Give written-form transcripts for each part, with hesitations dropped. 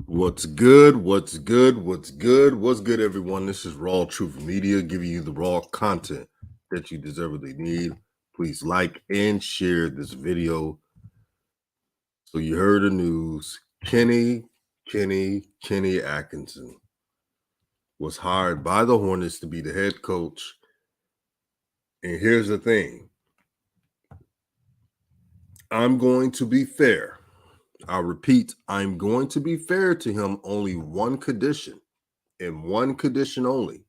What's good? What's good? What's good? What's good, everyone? This is RawTruth Media giving you the raw content that you deservedly need. Please like and share this video. So you heard the news. Kenny Atkinson was hired by the Hornets to be the head coach. And here's the thing. I'm going to be fair. I repeat, I'm going to be fair to him only one condition, and one condition only.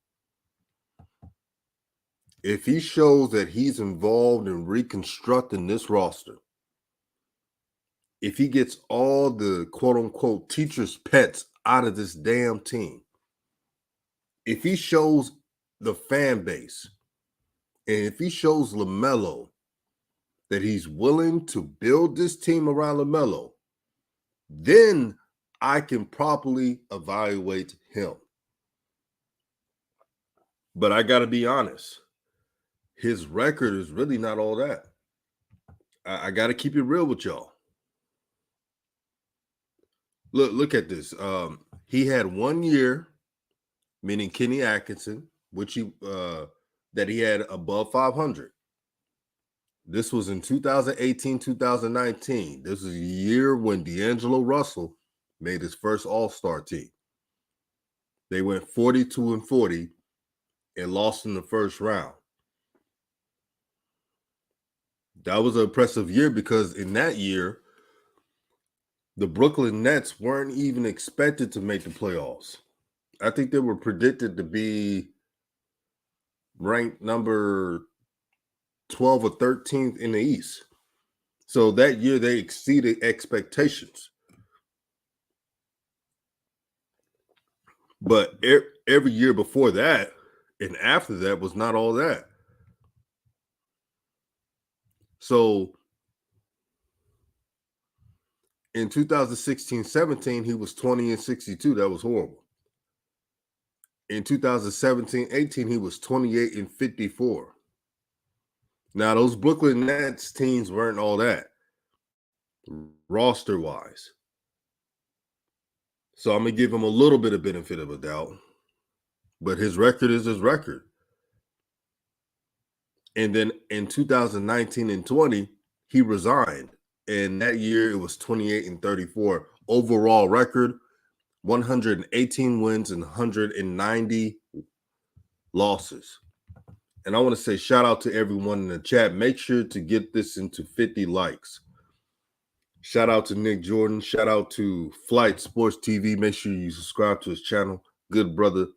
If he shows that he's involved in reconstructing this roster, if he gets all the quote unquote teacher's pets out of this damn team, if he shows the fan base, and if he shows LaMelo that he's willing to build this team around LaMelo, then I can properly evaluate him. But I got to be honest, his record is really not all that. I got to keep it real with y'all. Look at this. He had 1 year, meaning Kenny Atkinson, which he that he had above 500. This was in 2018, 2019. This is a year when D'Angelo Russell made his first All-Star team. They went 42-40 and lost in the first round. That was an impressive year because in that year, the Brooklyn Nets weren't even expected to make the playoffs. I think they were predicted to be ranked number 12 or 13th in the East. So that year they exceeded expectations. But every year before that and after that was not all that. So in 2016-17, he was 20-62. That was horrible. In 2017-18, he was 28-54. Now, those Brooklyn Nets teams weren't all that roster-wise. So I'm going to give him a little bit of benefit of a doubt. But his record is his record. And then in 2019 and 20, he resigned. And that year, it was 28-34. Overall record, 118 wins and 190 losses. And I want to say shout out to everyone in the chat. Make sure to get this into 50 likes. Shout out to Nick Jordan. Shout out to Flight Sports TV. Make sure you subscribe to his channel. Good brother.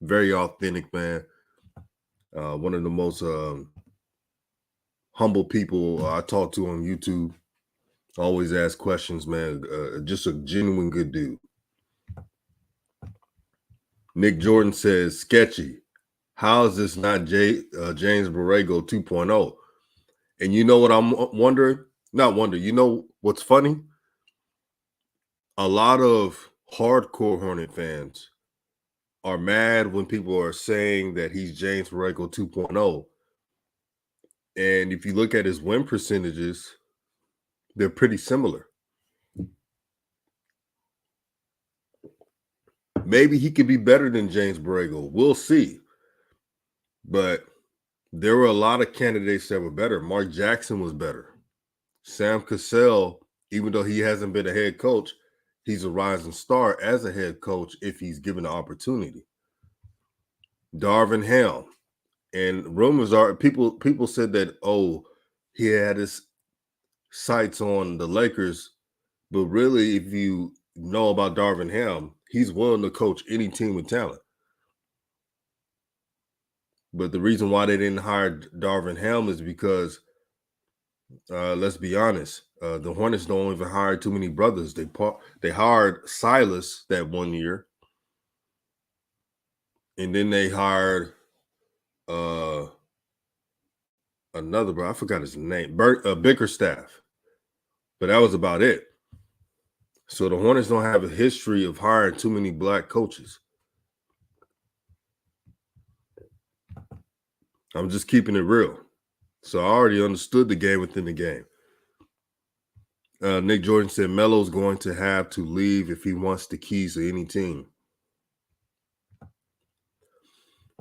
Very authentic, man. One of the most humble people I talk to on YouTube. Always ask questions, man. Just a genuine good dude. Nick Jordan says, sketchy. How is this not James Borrego 2.0? And you know what I'm wondering? Not wonder. You know what's funny? A lot of hardcore Hornet fans are mad when people are saying that he's James Borrego 2.0. And if you look at his win percentages, they're pretty similar. Maybe he could be better than James Borrego. We'll see. But there were a lot of candidates that were better. Mark Jackson was better. Sam Cassell, even though he hasn't been a head coach, he's a rising star as a head coach if he's given the opportunity. Darvin Ham. And rumors are people said that, he had his sights on the Lakers. But really, if you know about Darvin Ham, he's willing to coach any team with talent. But the reason why they didn't hire Darvin Ham is because, let's be honest, the Hornets don't even hire too many brothers. They hired Silas that 1 year, and then they hired another bro. I forgot his name, Bickerstaff, but that was about it. So the Hornets don't have a history of hiring too many black coaches. I'm just keeping it real. So I already understood the game within the game. Nick Jordan said Melo's going to have to leave if he wants the keys to any team.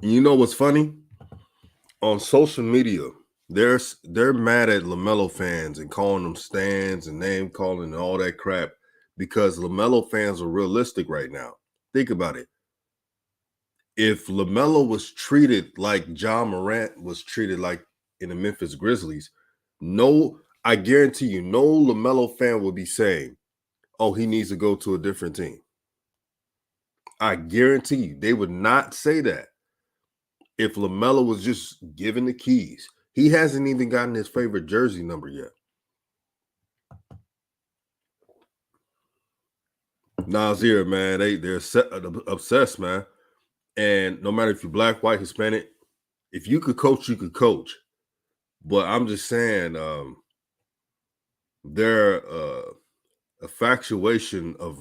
And you know what's funny? On social media, they're mad at LaMelo fans and calling them stands and name calling and all that crap because LaMelo fans are realistic right now. Think about it. If LaMelo was treated like John Morant was treated like in the Memphis Grizzlies, I guarantee you, no LaMelo fan would be saying, oh, he needs to go to a different team. I guarantee you, they would not say that if LaMelo was just given the keys. He hasn't even gotten his favorite jersey number yet. Nazir, man, they're obsessed, man. And no matter if you're black, white, Hispanic, if you could coach, you could coach. But I'm just saying, their infatuation of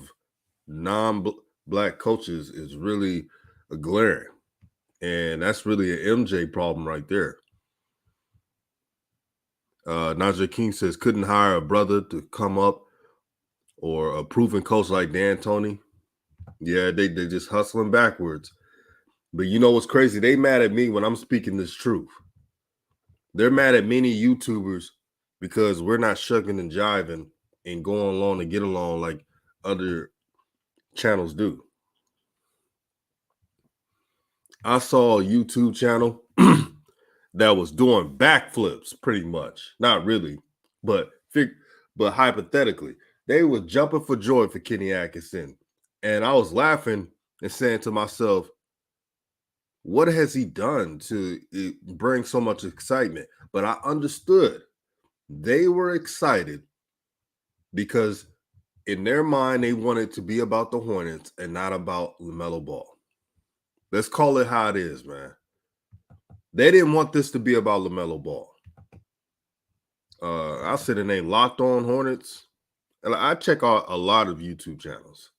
non-black coaches is really glaring, and that's really an MJ problem right there. Najee King says couldn't hire a brother to come up or a proven coach like D'Antoni. Yeah, they just hustling backwards. But you know what's crazy? They mad at me when I'm speaking this truth. They're mad at many YouTubers because we're not shucking and jiving and going along to get along like other channels do. I saw a YouTube channel that was doing backflips pretty much. Not really, but hypothetically. They were jumping for joy for Kenny Atkinson. And I was laughing and saying to myself, what has he done to bring so much excitement? But I understood they were excited because in their mind, they wanted to be about the Hornets and not about LaMelo Ball. Let's call it how it is, man. They didn't want this to be about LaMelo Ball. I'll say the name Locked On Hornets. And I check out a lot of YouTube channels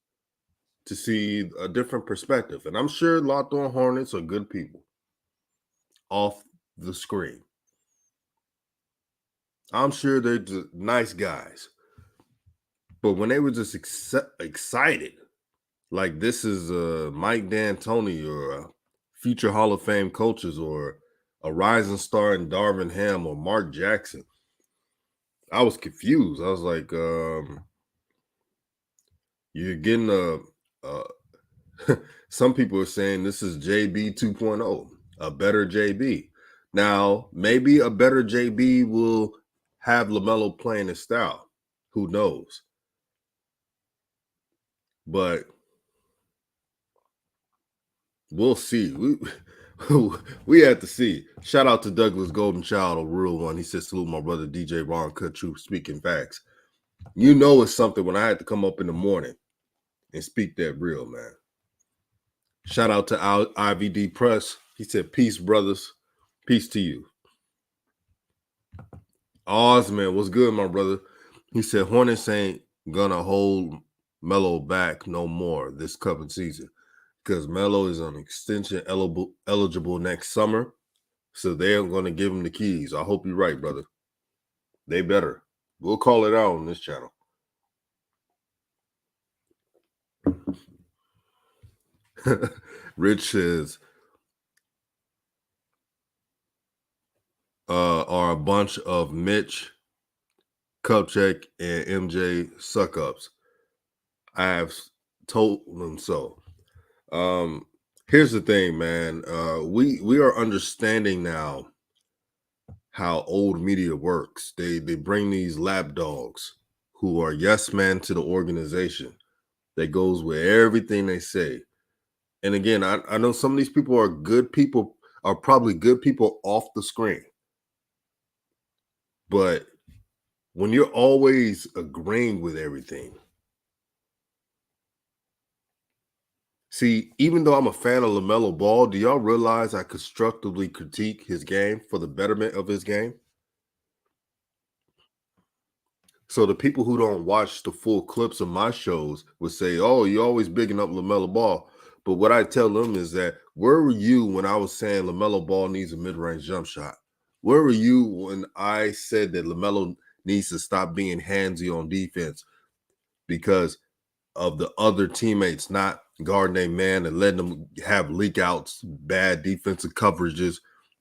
to see a different perspective. And I'm sure Locked On Hornets are good people off the screen. I'm sure they're just nice guys. But when they were just excited, like this is Mike D'Antoni or a future Hall of Fame coaches or a rising star in Darvin Ham or Mark Jackson, I was confused. I was like, you're getting some people are saying this is JB 2.0, a better JB. Now, maybe a better JB will have LaMelo playing his style. Who knows? But we'll see. We have to see. Shout out to Douglas Golden Child, a real one. He says, salute my brother DJ Ron Cut Truth, speaking facts. You know it's something when I had to come up in the morning and speak that real, man. Shout out to IVD Press. He said, peace, brothers. Peace to you. Osman, what's good, my brother? He said, Hornets ain't gonna hold Melo back no more this coming season because Melo is on extension eligible next summer. So they're going to give him the keys. I hope you're right, brother. They better. We'll call it out on this channel. Rich says, are a bunch of Mitch, Kupchak, and MJ suck-ups. I have told them so. Here's the thing, man. We are understanding now how old media works. They bring these lapdogs who are yes men to the organization that goes with everything they say. And again, I know some of these people are good people, are probably good people off the screen. But when you're always agreeing with everything, see, even though I'm a fan of LaMelo Ball, do y'all realize I constructively critique his game for the betterment of his game? So the people who don't watch the full clips of my shows would say, oh, you're always bigging up LaMelo Ball. But what I tell them is that, where were you when I was saying LaMelo Ball needs a mid-range jump shot? Where were you when I said that LaMelo needs to stop being handsy on defense because of the other teammates not guarding their man and letting them have leak outs, bad defensive coverages,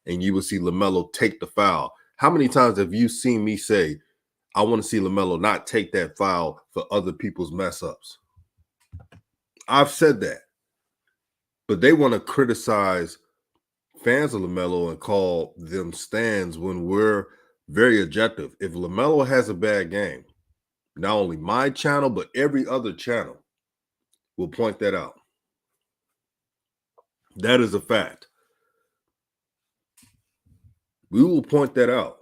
and you will see LaMelo take the foul. How many times have you seen me say, I want to see LaMelo not take that foul for other people's mess ups? I've said that. But they want to criticize fans of LaMelo and call them stands when we're very objective. If LaMelo has a bad game, not only my channel, but every other channel will point that out. That is a fact. We will point that out.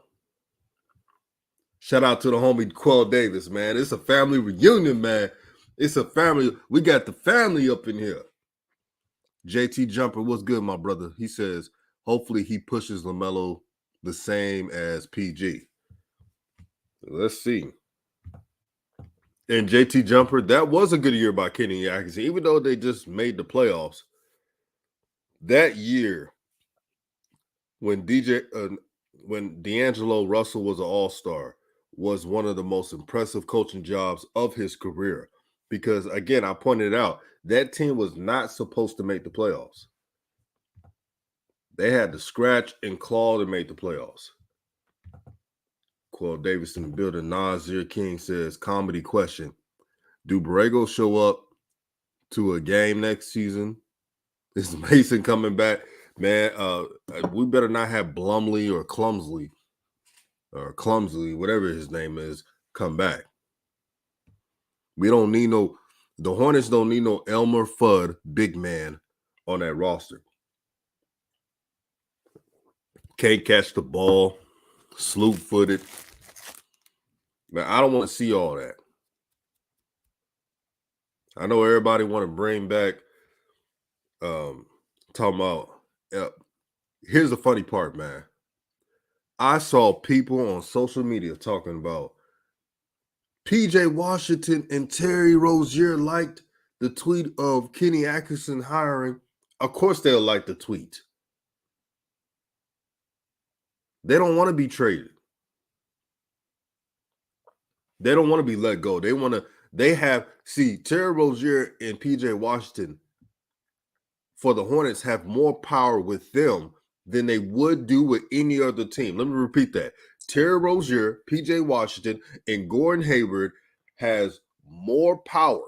Shout out to the homie Quell Davis, man. It's a family reunion, man. It's a family. We got the family up in here. JT Jumper, what's good, my brother? He says, hopefully he pushes LaMelo the same as PG. Let's see. And JT Jumper, that was a good year by Kenny Atkinson, even though they just made the playoffs. That year, when D'Angelo Russell was an all-star, was one of the most impressive coaching jobs of his career. Because, again, I pointed out, that team was not supposed to make the playoffs. They had to scratch and claw to make the playoffs. Quell Davis in the building. Nazir King says, comedy question. Do Borrego show up to a game next season? Is Mason coming back? Man, we better not have Blumley or Clumsley, whatever his name is, come back. We don't need the Hornets don't need no Elmer Fudd big man on that roster. Can't catch the ball, sloop-footed. Man, I don't want to see all that. I know everybody want to bring back talking about here's the funny part, man. I saw people on social media talking about PJ Washington and Terry Rozier liked the tweet of Kenny Atkinson hiring. Of course they'll like the tweet. They don't want to be traded. They don't want to be let go. Terry Rozier and PJ Washington for the Hornets have more power with them than they would do with any other team. Let me repeat that. Terry Rozier, PJ Washington, and Gordon Hayward has more power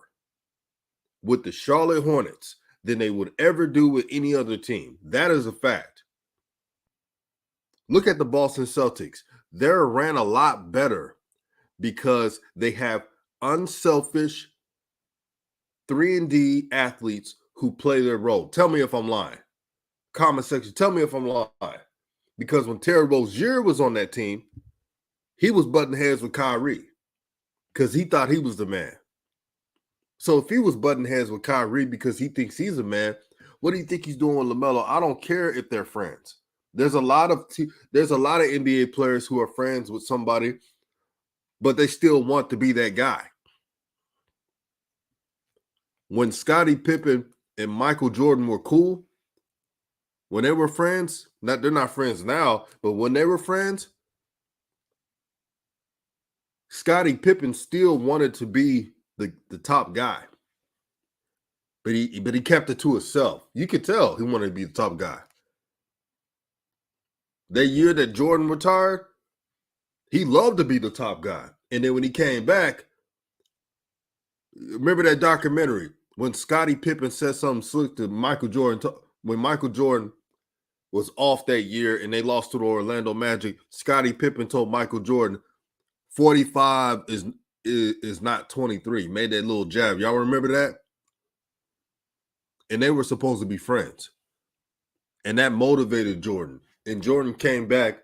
with the Charlotte Hornets than they would ever do with any other team. That is a fact. Look at the Boston Celtics. They're ran a lot better because they have unselfish 3-and-D athletes who play their role. Tell me if I'm lying. Comment section, tell me if I'm lying. Because when Terry Rozier was on that team, he was butting heads with Kyrie because he thought he was the man. So if he was butting heads with Kyrie because he thinks he's a man, what do you think he's doing with LaMelo? I don't care if they're friends. There's a lot of NBA players who are friends with somebody, but they still want to be that guy. When Scottie Pippen and Michael Jordan were cool, when they were friends, they're not friends now, but when they were friends, Scottie Pippen still wanted to be the top guy. But he kept it to himself. You could tell he wanted to be the top guy. That year that Jordan retired, he loved to be the top guy. And then when he came back, remember that documentary when Scottie Pippen said something slick to Michael Jordan, when Michael Jordan was off that year and they lost to the Orlando Magic, Scottie Pippen told Michael Jordan, 45 is not 23. Made that little jab. Y'all remember that? And they were supposed to be friends. And that motivated Jordan. And Jordan came back,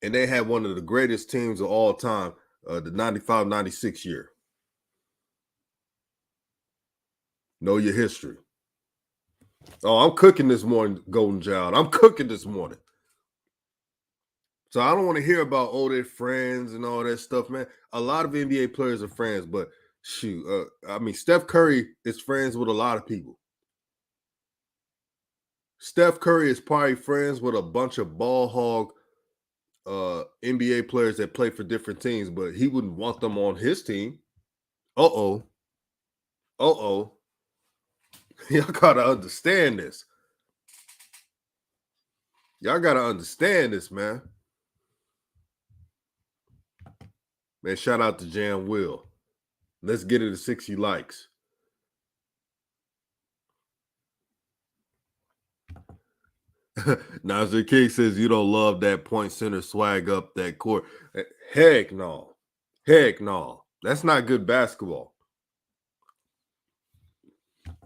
and they had one of the greatest teams of all time, the 95-96 year. Know your history. Oh, I'm cooking this morning, Golden Child. I'm cooking this morning. So I don't want to hear about, they're friends and all that stuff, man. A lot of NBA players are friends, but shoot, Steph Curry is friends with a lot of people. Steph Curry is probably friends with a bunch of ball hog NBA players that play for different teams, but he wouldn't want them on his team. Uh-oh. Y'all gotta understand this. Y'all gotta understand this, man. Man, shout out to Jam Will. Let's get it to 60 likes. Nasir King says you don't love that point center swag up that court. Heck no. Heck no. That's not good basketball.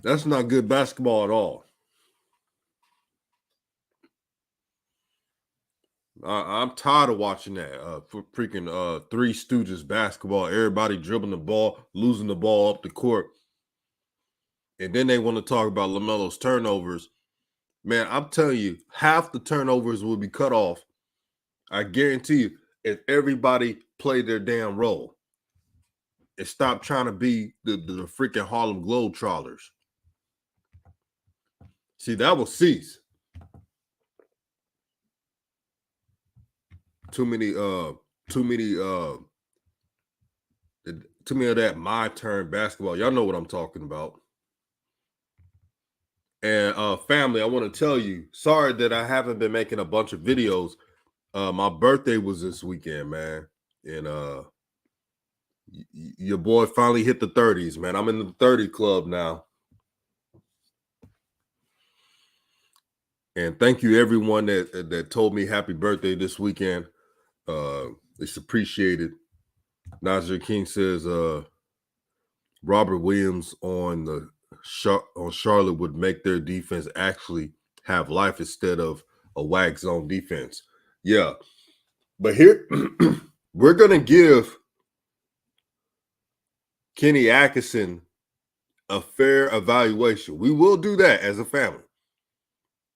That's not good basketball at all. I'm tired of watching that for freaking Three Stooges basketball. Everybody dribbling the ball, losing the ball up the court. And then they want to talk about LaMelo's turnovers. Man, I'm telling you, half the turnovers will be cut off. I guarantee you, if everybody played their damn role and stop trying to be the freaking Harlem Globetrotters. See, that will cease. Too many of that my turn basketball. Y'all know what I'm talking about. And family, I want to tell you, sorry that I haven't been making a bunch of videos. My birthday was this weekend, man. And your boy finally hit the 30s, man. I'm in the 30 club now. And thank you everyone that told me happy birthday this weekend. It's appreciated. Nasir King says Robert Williams on Charlotte would make their defense actually have life instead of a whack zone defense. Yeah. But here we're going to give Kenny Atkinson a fair evaluation. We will do that as a family,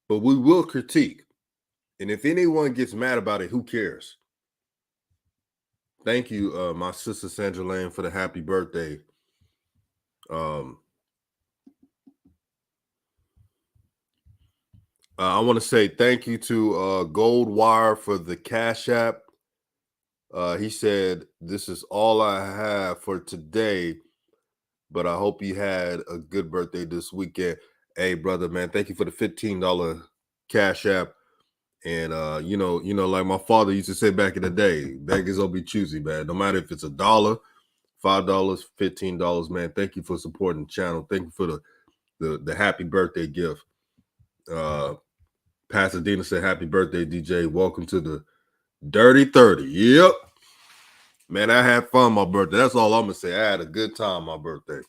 but we will critique. And if anyone gets mad about it, who cares? Thank you, my sister Sandra Lane, for the happy birthday. I want to say thank you to Goldwire for the Cash App. He said, "This is all I have for today, but I hope you had a good birthday this weekend." Hey, brother, man, thank you for the $15 Cash App. And you know, like my father used to say back in the day, beggars will be choosy, man. No matter if it's $1, $5, $15, man. Thank you for supporting the channel. Thank you for the happy birthday gift. Pasadena said, "Happy birthday, DJ. Welcome to the Dirty 30. Yep. Man, I had fun my birthday. That's all I'm going to say. I had a good time my birthday.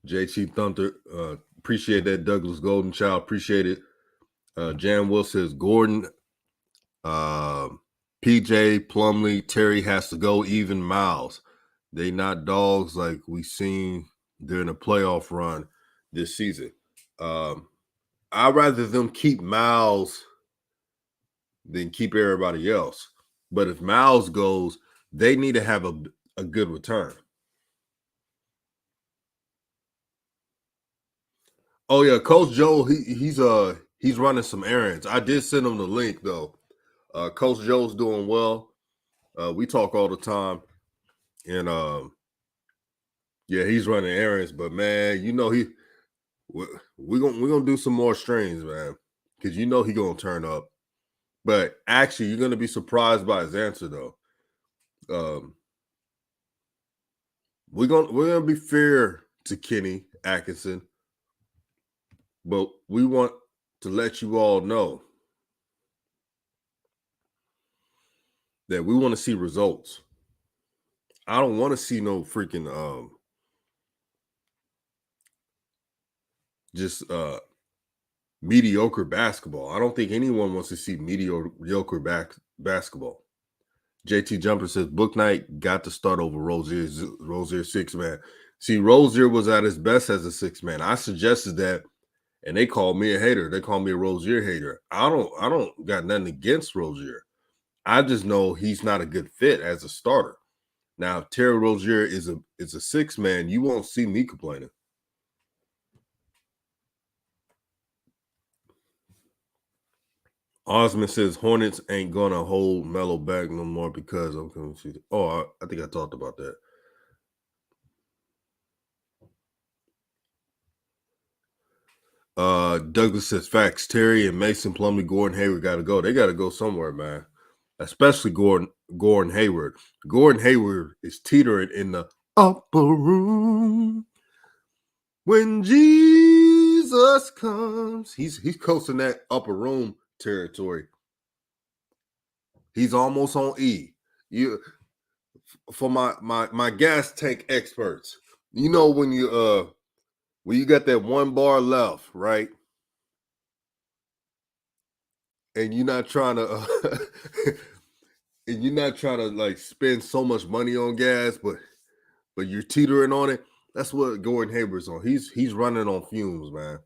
JT Thunder, appreciate that. Douglas Golden Child, appreciate it. Jan Will says, Gordon, PJ, Plumlee, Terry has to go, even Miles. They not dogs like we seen during the playoff run this season. I'd rather them keep Miles than keep everybody else. But if Miles goes, they need to have a good return. Oh yeah, Coach Joe, he's running some errands. I did send him the link though. Coach Joe's doing well. We talk all the time, and yeah, he's running errands. But man, you know we're gonna do some more streams, man, because you know he's gonna turn up. But actually, you're gonna be surprised by his answer though. We're gonna be fair to Kenny Atkinson, but we want to let you all know that we want to see results. I don't want to see no freaking just mediocre basketball. I don't think anyone wants to see mediocre basketball. JT Jumper says Book Knight got to start over Rozier 6-man. See, Rozier was at his best as a 6-man. I suggested that, and they called me a hater. They called me a Rozier hater. I don't got nothing against Rozier. I just know he's not a good fit as a starter. Now, if Terry Rozier is a 6-man, you won't see me complaining. Osman says Hornets ain't gonna hold Melo back no more because I'm confused. Oh, I think I talked about that. Douglas says facts. Terry and Mason Plumlee, Gordon Hayward got to go. They got to go somewhere, man. Especially Gordon Hayward. Gordon Hayward is teetering in the upper room when Jesus comes. He's coasting that upper room territory. He's almost on E. For my gas tank experts, you know when you got that one bar left, right? And you're not trying to and you're not trying to like spend so much money on gas, but you're teetering on it. That's what Gordon Hayward's on. He's running on fumes, man.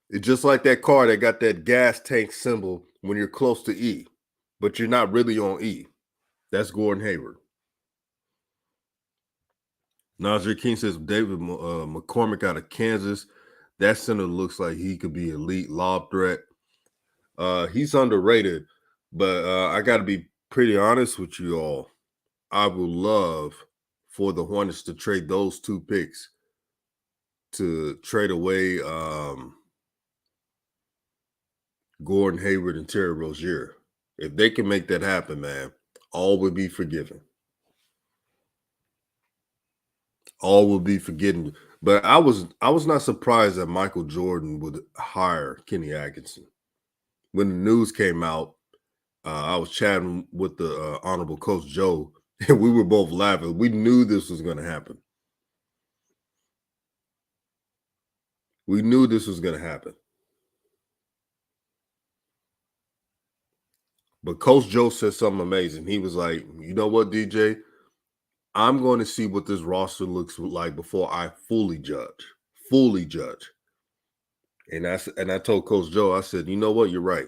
It's just like that car that got that gas tank symbol when you're close to E, but you're not really on E. That's Gordon Hayward. Najee King says David McCormick out of Kansas. That center looks like he could be elite lob threat. He's underrated, but I got to be pretty honest with you all. I would love for the Hornets to trade those 2 picks to trade away Gordon Hayward and Terry Rozier. If they can make that happen, man, all would be forgiven. All will be forgiven. But I was not surprised that Michael Jordan would hire Kenny Atkinson. When the news came out, I was chatting with the Honorable Coach Joe, and we were both laughing. We knew this was going to happen. We knew this was going to happen. But Coach Joe said something amazing. He was like, you know what, DJ? I'm going to see what this roster looks like before I fully judge. Fully judge. And I told Coach Joe, I said, you know what? You're right.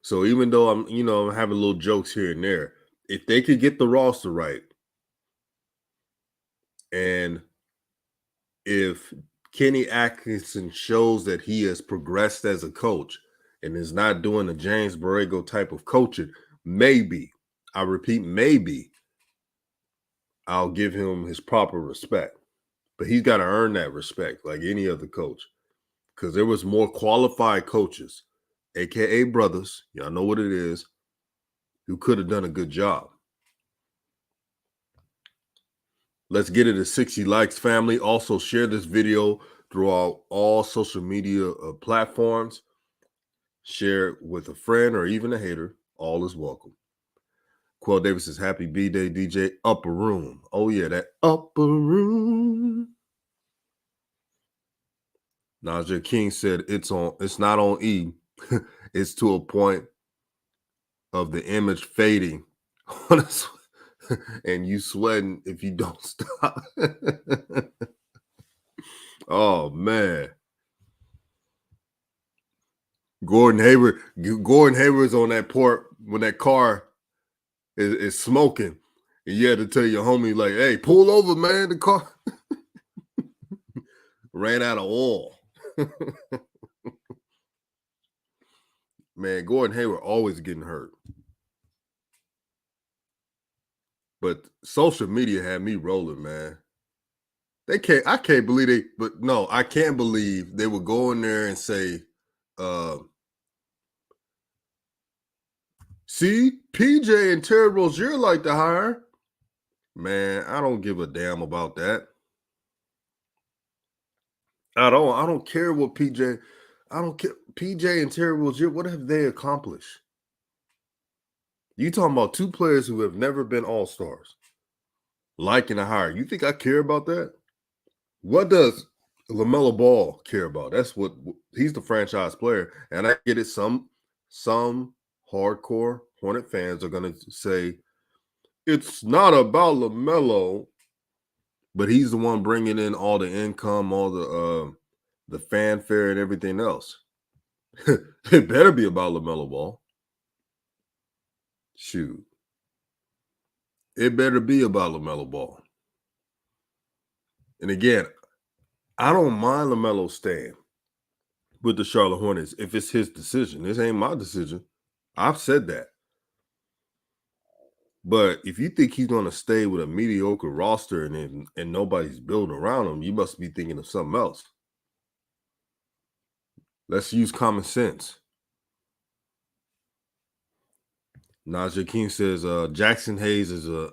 So even though I'm having little jokes here and there, if they could get the roster right, and if Kenny Atkinson shows that he has progressed as a coach and is not doing the James Borrego type of coaching, maybe, I repeat, maybe I'll give him his proper respect. But he's got to earn that respect like any other coach, because there was more qualified coaches, aka brothers, y'all know what it is, who could have done a good job. Let's get it to 60 likes, family. Also share this video throughout all social media platforms. Share it with a friend or even a hater. All is welcome. Quell Davis says, happy B-Day, DJ. Upper room. Oh, yeah, that upper room. Najee King said it's not on E. It's to a point of the image fading. And you sweating if you don't stop. Oh, man. Gordon Hayward's on that port when that car is smoking. And you had to tell your homie, like, hey, pull over, man. The car ran out of oil. Man, Gordon Hayward always getting hurt. But social media had me rolling, man. I can't believe I can't believe they would go in there and say, see, PJ and Terry Rozier like to hire. Man, I don't give a damn about that. I don't care what PJ. I don't care. PJ and Terry Rozier, what have they accomplished? You talking about 2 players who have never been all-stars, liking to hire. You think I care about that? What does LaMelo Ball care about? That's what he's the franchise player. And I get it. Some hardcore Hornet fans are going to say it's not about LaMelo, but he's the one bringing in all the income, all the fanfare and everything else. It better be about LaMelo Ball. Shoot. It better be about LaMelo Ball. And again, I don't mind LaMelo staying with the Charlotte Hornets if it's his decision. This ain't my decision. I've said that. But if you think he's going to stay with a mediocre roster and nobody's building around him, you must be thinking of something else. Let's use common sense. Najee King says Jackson Hayes is a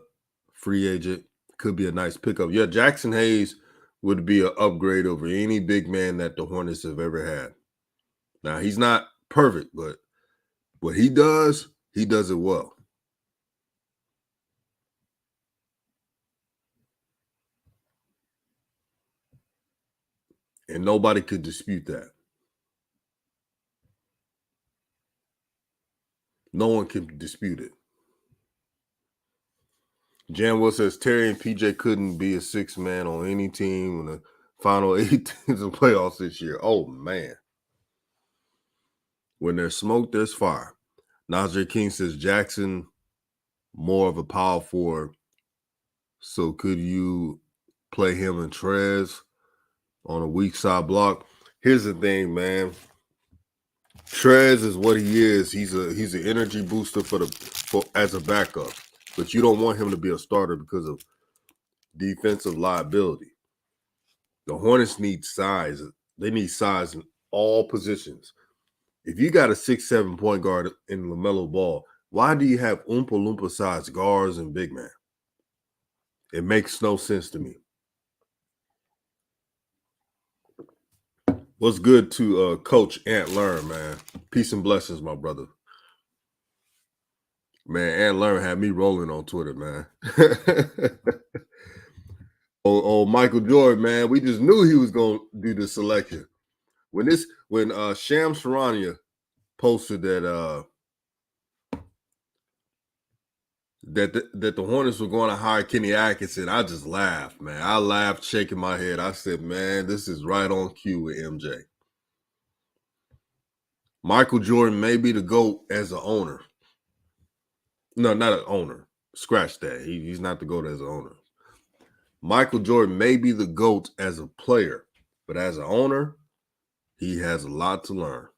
free agent. Could be a nice pickup. Yeah, Jackson Hayes would be an upgrade over any big man that the Hornets have ever had. Now, he's not perfect, but what he does it well. And nobody could dispute that. No one can dispute it. Jan Will says Terry and PJ couldn't be a six man on any team in the final 8 teams of playoffs this year. Oh, man. When there's smoke, there's fire. Najee King says Jackson more of a power forward. So could you play him and Trez on a weak side block? Here's the thing, man. Trez is what he is. He's an energy booster for as a backup, but you don't want him to be a starter because of defensive liability. The Hornets need size. They need size in all positions. If you got a 6'7" point guard in LaMelo Ball, why do you have Oompa Loompa sized guards and big man? It makes no sense to me. What's good to Coach Ant Learn, man? Peace and blessings, my brother. Man, Ant Learn had me rolling on Twitter, man. oh, Michael Jordan, man. We just knew he was gonna do the selection. When Shams Charania posted that that the Hornets were going to hire Kenny Atkinson, I just laughed, man. I laughed, shaking my head. I said, man, this is right on cue with MJ. Michael Jordan may be the GOAT as an owner. No, not an owner. Scratch that. He's not the GOAT as an owner. Michael Jordan may be the GOAT as a player, but as an owner, he has a lot to learn.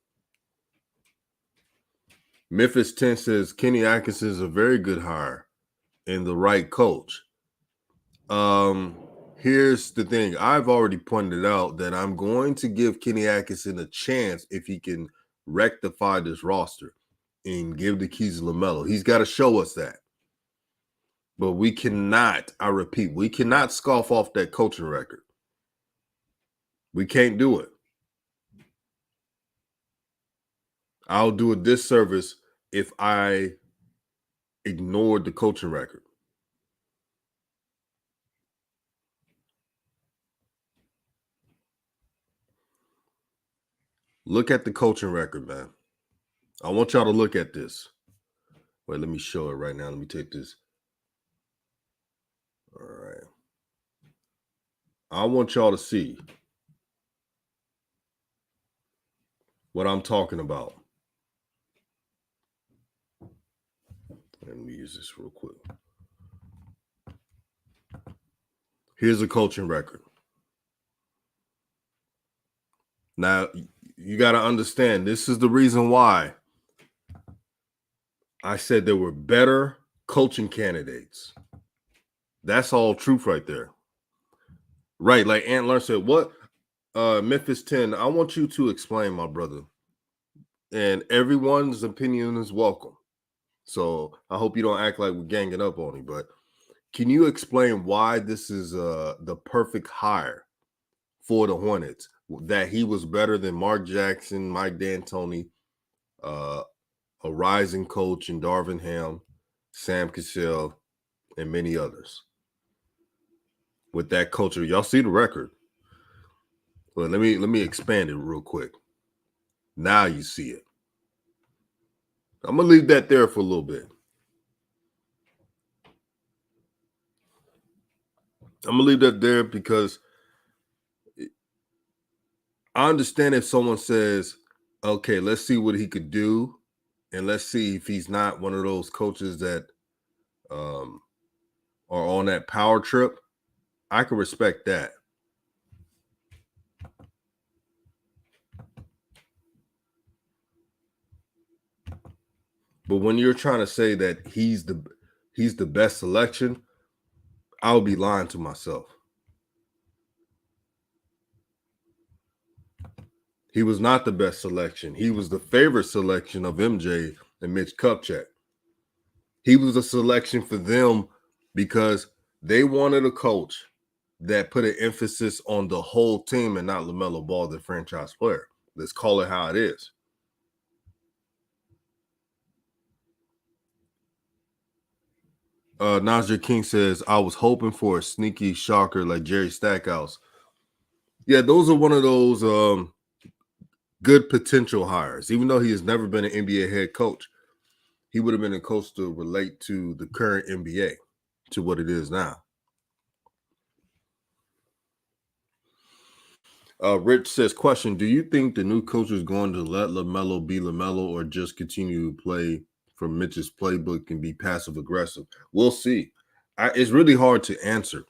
Memphis 10 says Kenny Atkinson is a very good hire and the right coach. Here's the thing. I've already pointed out that I'm going to give Kenny Atkinson a chance if he can rectify this roster and give the keys to LaMelo. He's got to show us that. But we cannot, I repeat, we cannot scoff off that coaching record. We can't do it. I'll do a disservice if I ignored the coaching record. Look at the coaching record, man. I want y'all to look at this. Wait, let me show it right now. Let me take this. All right. I want y'all to see what I'm talking about. Let me use this real quick. Here's a coaching record. Now, you got to understand, this is the reason why I said there were better coaching candidates. That's all truth right there. Right, like Ant Learn said, what? Memphis 10, I want you to explain, my brother. And everyone's opinion is welcome. So I hope you don't act like we're ganging up on him, but can you explain why this is the perfect hire for the Hornets? That he was better than Mark Jackson, Mike D'Antoni, a rising coach in Darvin Ham, Sam Cassell, and many others. With that culture, y'all see the record. Well, let me expand it real quick. Now you see it. I'm gonna leave that there for a little bit. I'm gonna leave that there because I understand if someone says, okay, let's see what he could do, and let's see if he's not one of those coaches that are on that power trip. I can respect that. But when you're trying to say that he's the best selection, I would be lying to myself. He was not the best selection. He was the favorite selection of MJ and Mitch Kupchak. He was a selection for them because they wanted a coach that put an emphasis on the whole team and not LaMelo Ball, the franchise player. Let's call it how it is. Nasir King says, I was hoping for a sneaky shocker like Jerry Stackhouse. Yeah, those are one of those good potential hires. Even though he has never been an NBA head coach, he would have been a coach to relate to the current NBA, to what it is now. Rich says, question, do you think the new coach is going to let LaMelo be LaMelo or just continue to play from Mitch's playbook and be passive aggressive? We'll see. It's really hard to answer.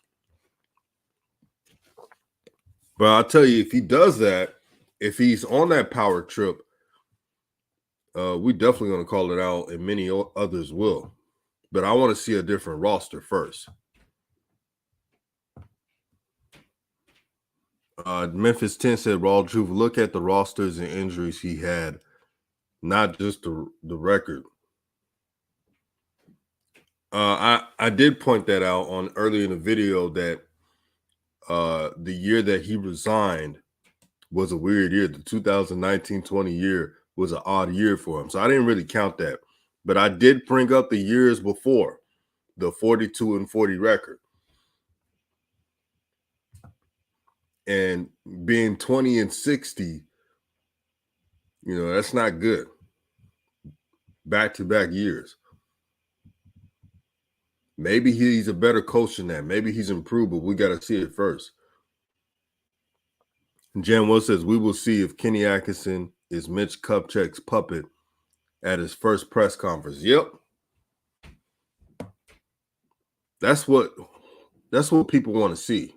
But I'll tell you, if he does that, if he's on that power trip, we definitely going to call it out, and many others will. But I want to see a different roster first. Memphis 10 said, RawTruth, look at the rosters and injuries he had, not just the record. I did point that out on earlier in the video that the year that he resigned was a weird year. The 2019-20 year was an odd year for him. So I didn't really count that. But I did bring up the years before, the 42-40 record. And being 20-60, that's not good. Back-to-back years. Maybe he's a better coach than that. Maybe he's improved, but we got to see it first. Jan Will says, we will see if Kenny Atkinson is Mitch Kupchak's puppet at his first press conference. Yep. That's what people want to see.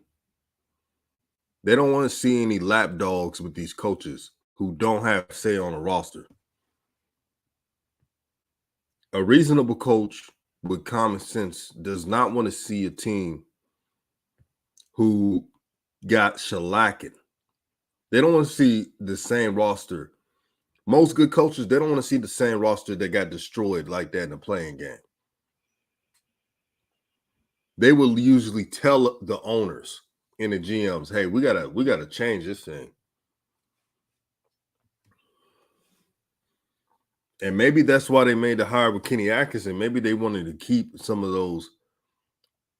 They don't want to see any lapdogs with these coaches who don't have say on a roster. A reasonable coach with common sense does not want to see a team who got shellacking. They don't want to see the same roster. Most good coaches, they don't want to see the same roster that got destroyed like that in a playing game. They will usually tell the owners and the GMs, hey, we gotta change this thing. And maybe that's why they made the hire with Kenny Atkinson. Maybe they wanted to keep some of those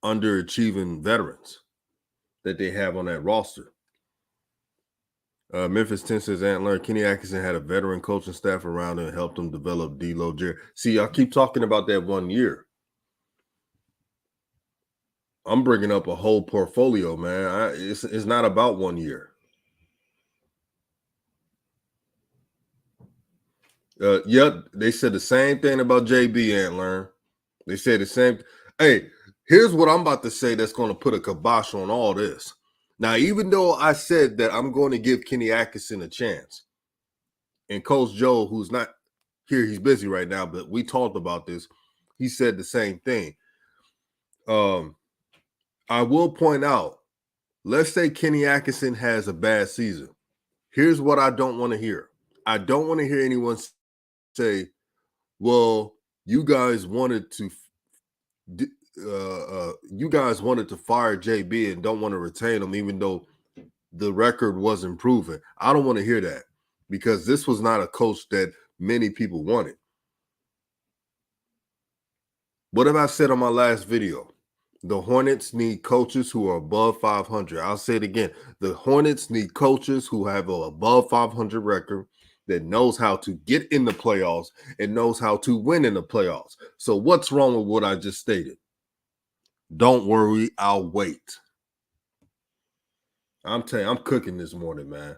underachieving veterans that they have on that roster. Memphis 10 says, Antler, Kenny Atkinson had a veteran coaching staff around him and helped him develop D'Lo, Jerry. See, I keep talking about that 1 year. I'm bringing up a whole portfolio, man. It's not about 1 year. Yep, they said the same thing about JB, Antler. They said the same. Hey, here's what I'm about to say that's going to put a kibosh on all this. Now, even though I said that I'm going to give Kenny Atkinson a chance, and Coach Joe, who's not here, he's busy right now, but we talked about this. He said the same thing. I will point out, let's say Kenny Atkinson has a bad season. Here's what I don't want to hear. I don't want to hear anyone say, well, you guys wanted to fire JB and don't want to retain him even though the record was improving. I don't want to hear that because this was not a coach that many people wanted. What have I said on my last video? The Hornets need coaches who are above 500. I'll say it again. The Hornets need coaches who have an above 500 record that knows how to get in the playoffs and knows how to win in the playoffs. So what's wrong with what I just stated? Don't worry, I'll wait. I'm telling you, I'm cooking this morning, man.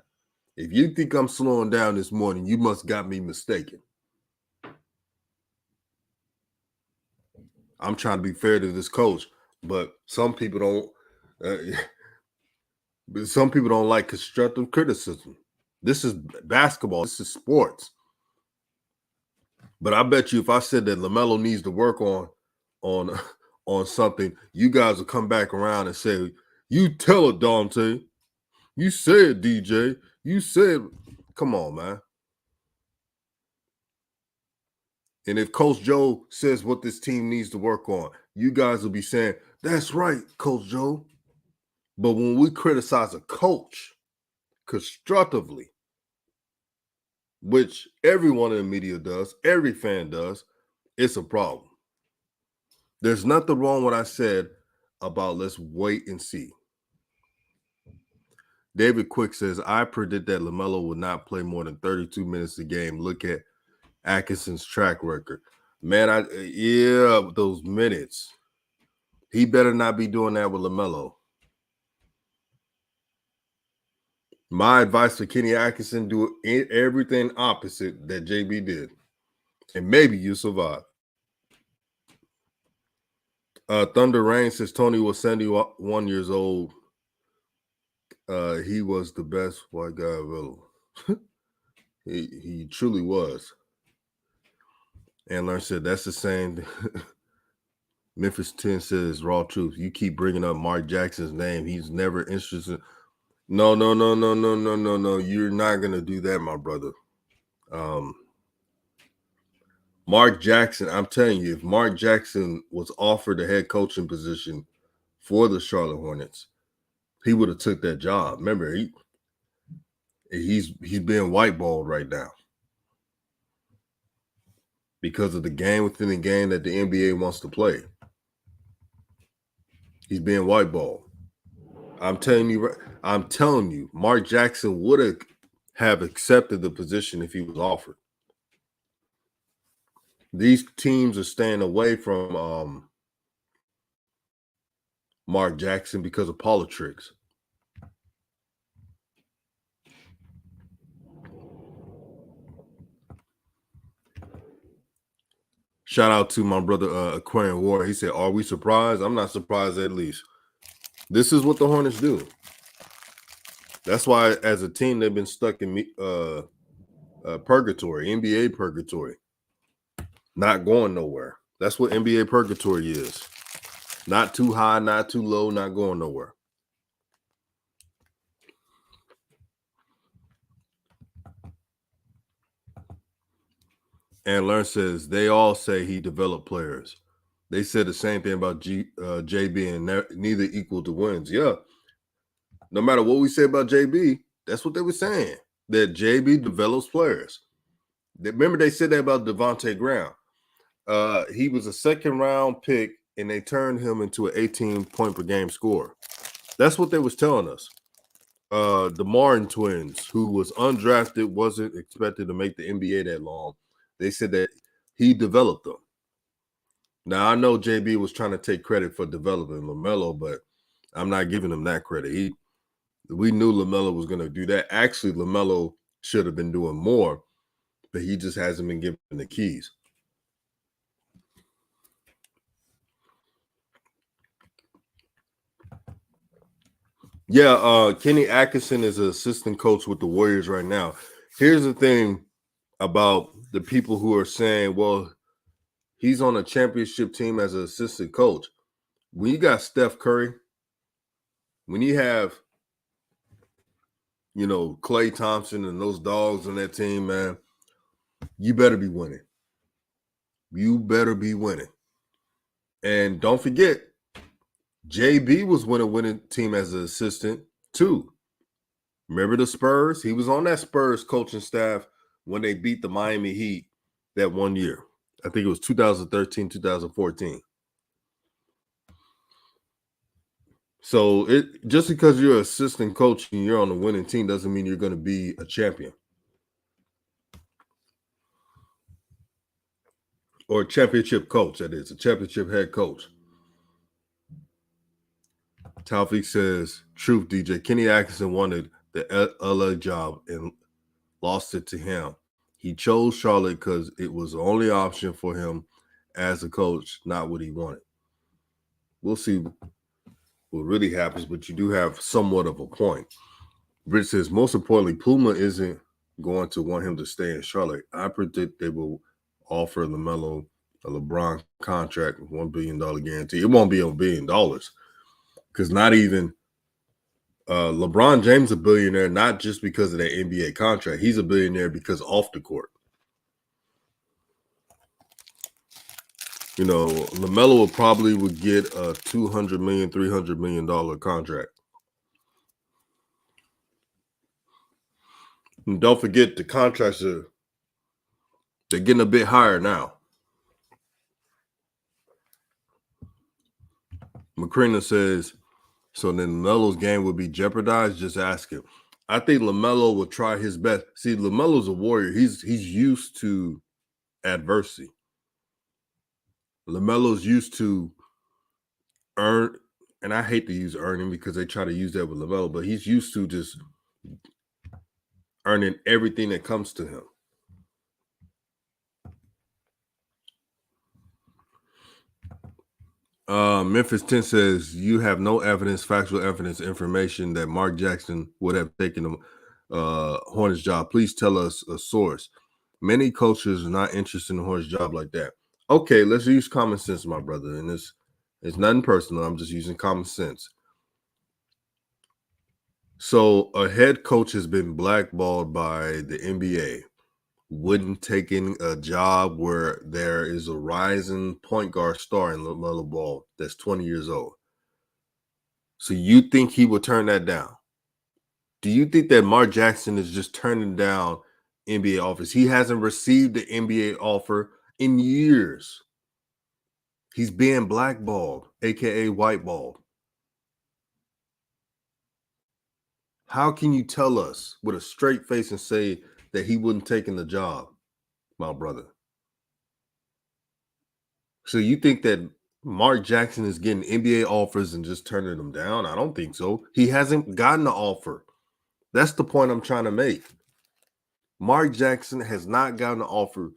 If you think I'm slowing down this morning, you must got me mistaken. I'm trying to be fair to this coach, but some people don't. But some people don't like constructive criticism. This is basketball. This is sports. But I bet you if I said that LaMelo needs to work on on something, you guys will come back around and say, "You tell it, Dante. You said, DJ. You said, come on, man." And if Coach Joe says what this team needs to work on, you guys will be saying, "That's right, Coach Joe." But when we criticize a coach constructively, which everyone in the media does, every fan does, it's a problem. There's nothing wrong with what I said about let's wait and see. David Quick says, I predict that LaMelo will not play more than 32 minutes a game. Look at Atkinson's track record. Man, those minutes. He better not be doing that with LaMelo. My advice for Kenny Atkinson, do everything opposite that JB did. And maybe you survive. Thunder Rain says Tony was 71 years old. He was the best white guy available. he truly was. And Learn said that's the same. Memphis 10 says RawTruth. You keep bringing up Mark Jackson's name. He's never interested. No. You're not gonna do that, my brother. Mark Jackson, I'm telling you, if Mark Jackson was offered a head coaching position for the Charlotte Hornets, he would have took that job. Remember, he's being whiteballed right now because of the game within the game that the NBA wants to play. He's being whiteballed. I'm telling you, Mark Jackson would have accepted the position if he was offered. These teams are staying away from Mark Jackson because of politics. Shout out to my brother Aquarian War. He said, "Are we surprised?" I'm not surprised at least. This is what the Hornets do. That's why, as a team, they've been stuck in purgatory, NBA purgatory, not going nowhere. That's what NBA purgatory is. Not too high, not too low, not going nowhere. And Learn says they all say he developed players. They said the same thing about JB, and neither equal to wins. Yeah. No matter what we say about JB, that's what they were saying, that JB develops players. Remember they said that about Devontae Graham. He was a second-round pick, and they turned him into an 18-point-per-game scorer. That's what they was telling us. The Martin twins, who was undrafted, wasn't expected to make the NBA that long. They said that he developed them. Now, I know JB was trying to take credit for developing LaMelo, but I'm not giving him that credit. We knew LaMelo was going to do that. Actually, LaMelo should have been doing more, but he just hasn't been given the keys. Yeah, Kenny Atkinson is an assistant coach with the Warriors right now. Here's the thing about the people who are saying, well, he's on a championship team as an assistant coach. When you got Steph Curry, when you have, Klay Thompson and those dogs on that team, man, you better be winning. You better be winning. And don't forget, JB was winning team as an assistant too. Remember the Spurs? He was on that Spurs coaching staff when they beat the Miami Heat that one year. I think it was 2013, 2014. So just because you're an assistant coach and you're on a winning team doesn't mean you're going to be a champion. Or a championship coach, that is, a championship head coach. Taufik says, truth, DJ. Kenny Atkinson wanted the LA job and lost it to him. He chose Charlotte because it was the only option for him as a coach, not what he wanted. We'll see what really happens, but you do have somewhat of a point. Rich says, most importantly, Puma isn't going to want him to stay in Charlotte. I predict they will offer LaMelo a LeBron contract with $1 billion guarantee. It won't be $1 billion because not even LeBron James a billionaire, not just because of that NBA contract. He's a billionaire because off the court. You know, LaMelo probably would get a $200 million, $300 million contract. And don't forget the contracts they're getting a bit higher now. McCrina says, so then LaMelo's game would be jeopardized. Just ask him. I think LaMelo will try his best. See, LaMelo's a warrior. He's used to adversity. LaMelo's used to earn, and I hate to use earning because they try to use that with LaMelo, but he's used to just earning everything that comes to him. Memphis 10 says, you have no evidence, factual evidence, information that Mark Jackson would have taken the Hornets job. Please tell us a source. Many coaches are not interested in the Hornets job like that. Okay, let's use common sense, my brother. And it's nothing personal. I'm just using common sense. So a head coach has been blackballed by the NBA. Wouldn't taking a job where there is a rising point guard star in LaMelo Ball that's 20 years old. So you think he would turn that down? Do you think that Mark Jackson is just turning down NBA offers? He hasn't received the NBA offer in years. He's being blackballed, aka whiteballed. How can you tell us with a straight face and say that he wouldn't take in the job, my brother? So you think that Mark Jackson is getting NBA offers and just turning them down? I don't think so. He hasn't gotten the offer. That's the point I'm trying to make. Mark Jackson has not gotten an offer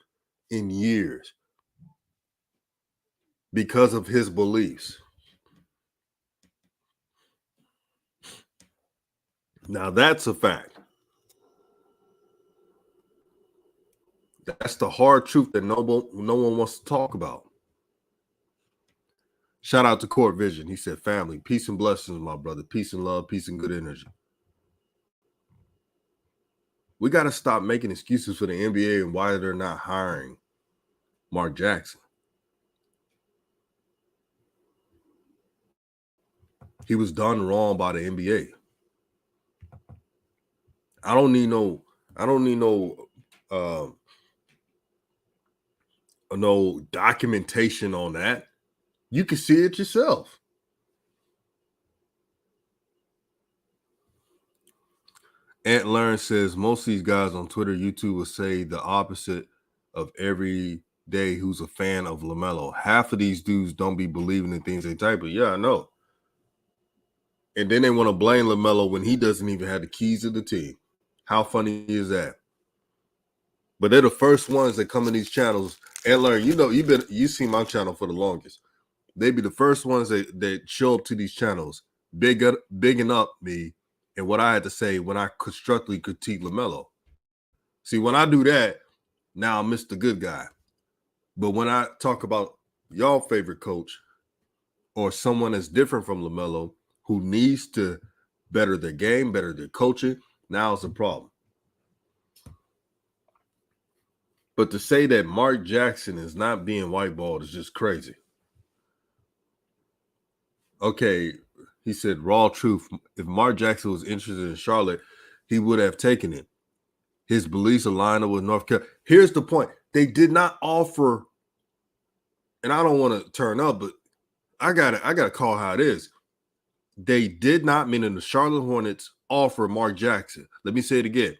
in years because of his beliefs. Now that's a fact. That's the hard truth that no one wants to talk about. Shout out to Court Vision. He said, family, peace and blessings, my brother. Peace and love, peace and good energy. We got to stop making excuses for the NBA and why they're not hiring Mark Jackson. He was done wrong by the NBA. I don't need no documentation on that. You can see it yourself. Ant Learn says most of these guys on Twitter, YouTube will say the opposite of every day who's a fan of LaMelo. Half of these dudes don't be believing in things they type, but yeah, I know. And then they want to blame LaMelo when he doesn't even have the keys to the team. How funny is that? But they're the first ones that come in these channels and learn. You know, you've seen my channel for the longest. They be the first ones that show up to these channels, bigging up me and what I had to say when I constructively critique LaMelo. See, when I do that, now I'm Mr. Good Guy. But when I talk about y'all favorite coach or someone that's different from LaMelo who needs to better their game, better their coaching, now it's a problem. But to say that Mark Jackson is not being whiteballed is just crazy. Okay, he said RawTruth. If Mark Jackson was interested in Charlotte, he would have taken it. His beliefs align with North Carolina. Here's the point. They did not offer, and I don't want to turn up, but I gotta call how it is. They did not, meaning the Charlotte Hornets, offer Mark Jackson. Let me say it again.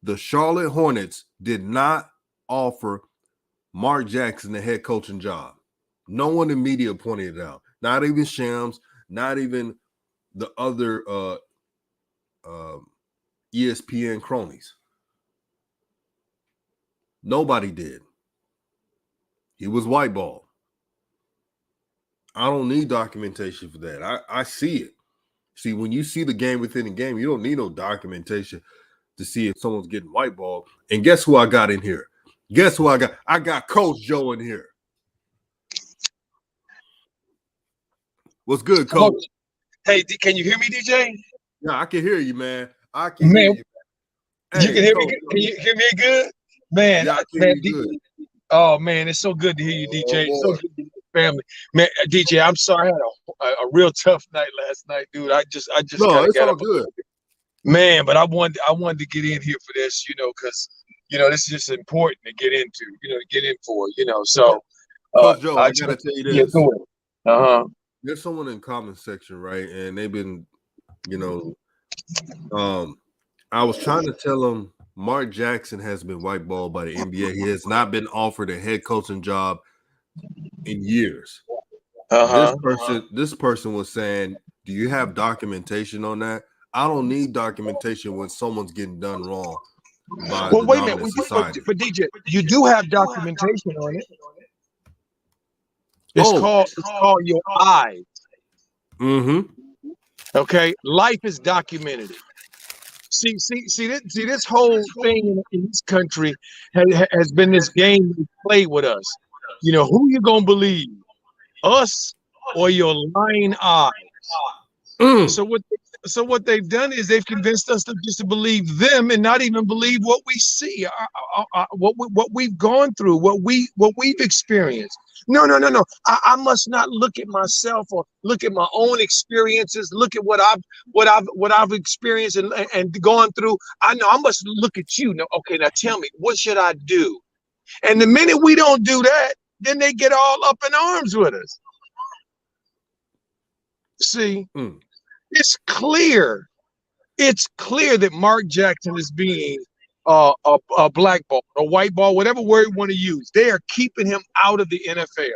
The Charlotte Hornets did not offer Mark Jackson the head coaching job. No one in media pointed it out. Not even Shams, not even the other ESPN cronies. Nobody did. He was whiteballed. I don't need documentation for that. I see it. See, when you see the game within the game, you don't need no documentation to see if someone's getting whiteballed. And guess who I got in here? Guess who I got? I got Coach Joe in here. What's good, Coach? Hey, can you hear me, DJ? Yeah, I can hear you, man. I can hear you. Hey, you can hear me. Can you hear me good, man? Yeah, I can hear you good. Oh man, it's so good to hear you, DJ. It's so good to hear your family, man. DJ, I'm sorry, I had a real tough night last night, dude. I just no, kind of it's got all up, good, man. But I wanted to get in here for this, because this is just important to get into, to get in for, So, Coach Joe, I gotta tell you this. Yeah, go ahead. There's someone in the comment section, right? And they've been, I was trying to tell them Mark Jackson has been whiteballed by the NBA. He has not been offered a head coaching job in years. This person was saying, do you have documentation on that? I don't need documentation when someone's getting done wrong by the wait a minute, society. But DJ, you do have documentation on it. It's called your eyes. Mm-hmm. Okay, life is documented. See, this whole thing in this country has been this game they play with us. Who you gonna believe, us or your lying eyes? So what they've done is they've convinced us to just believe them and not even believe what we see, what we've gone through, what we've experienced. No. I must not look at myself or look at my own experiences. Look at what I've experienced and gone through. I know I must look at you. No, okay, now tell me, what should I do? And the minute we don't do that, then they get all up in arms with us. See, it's clear that Mark Jackson is being a blackball, a white ball, whatever word you want to use. They are keeping him out of the NFL.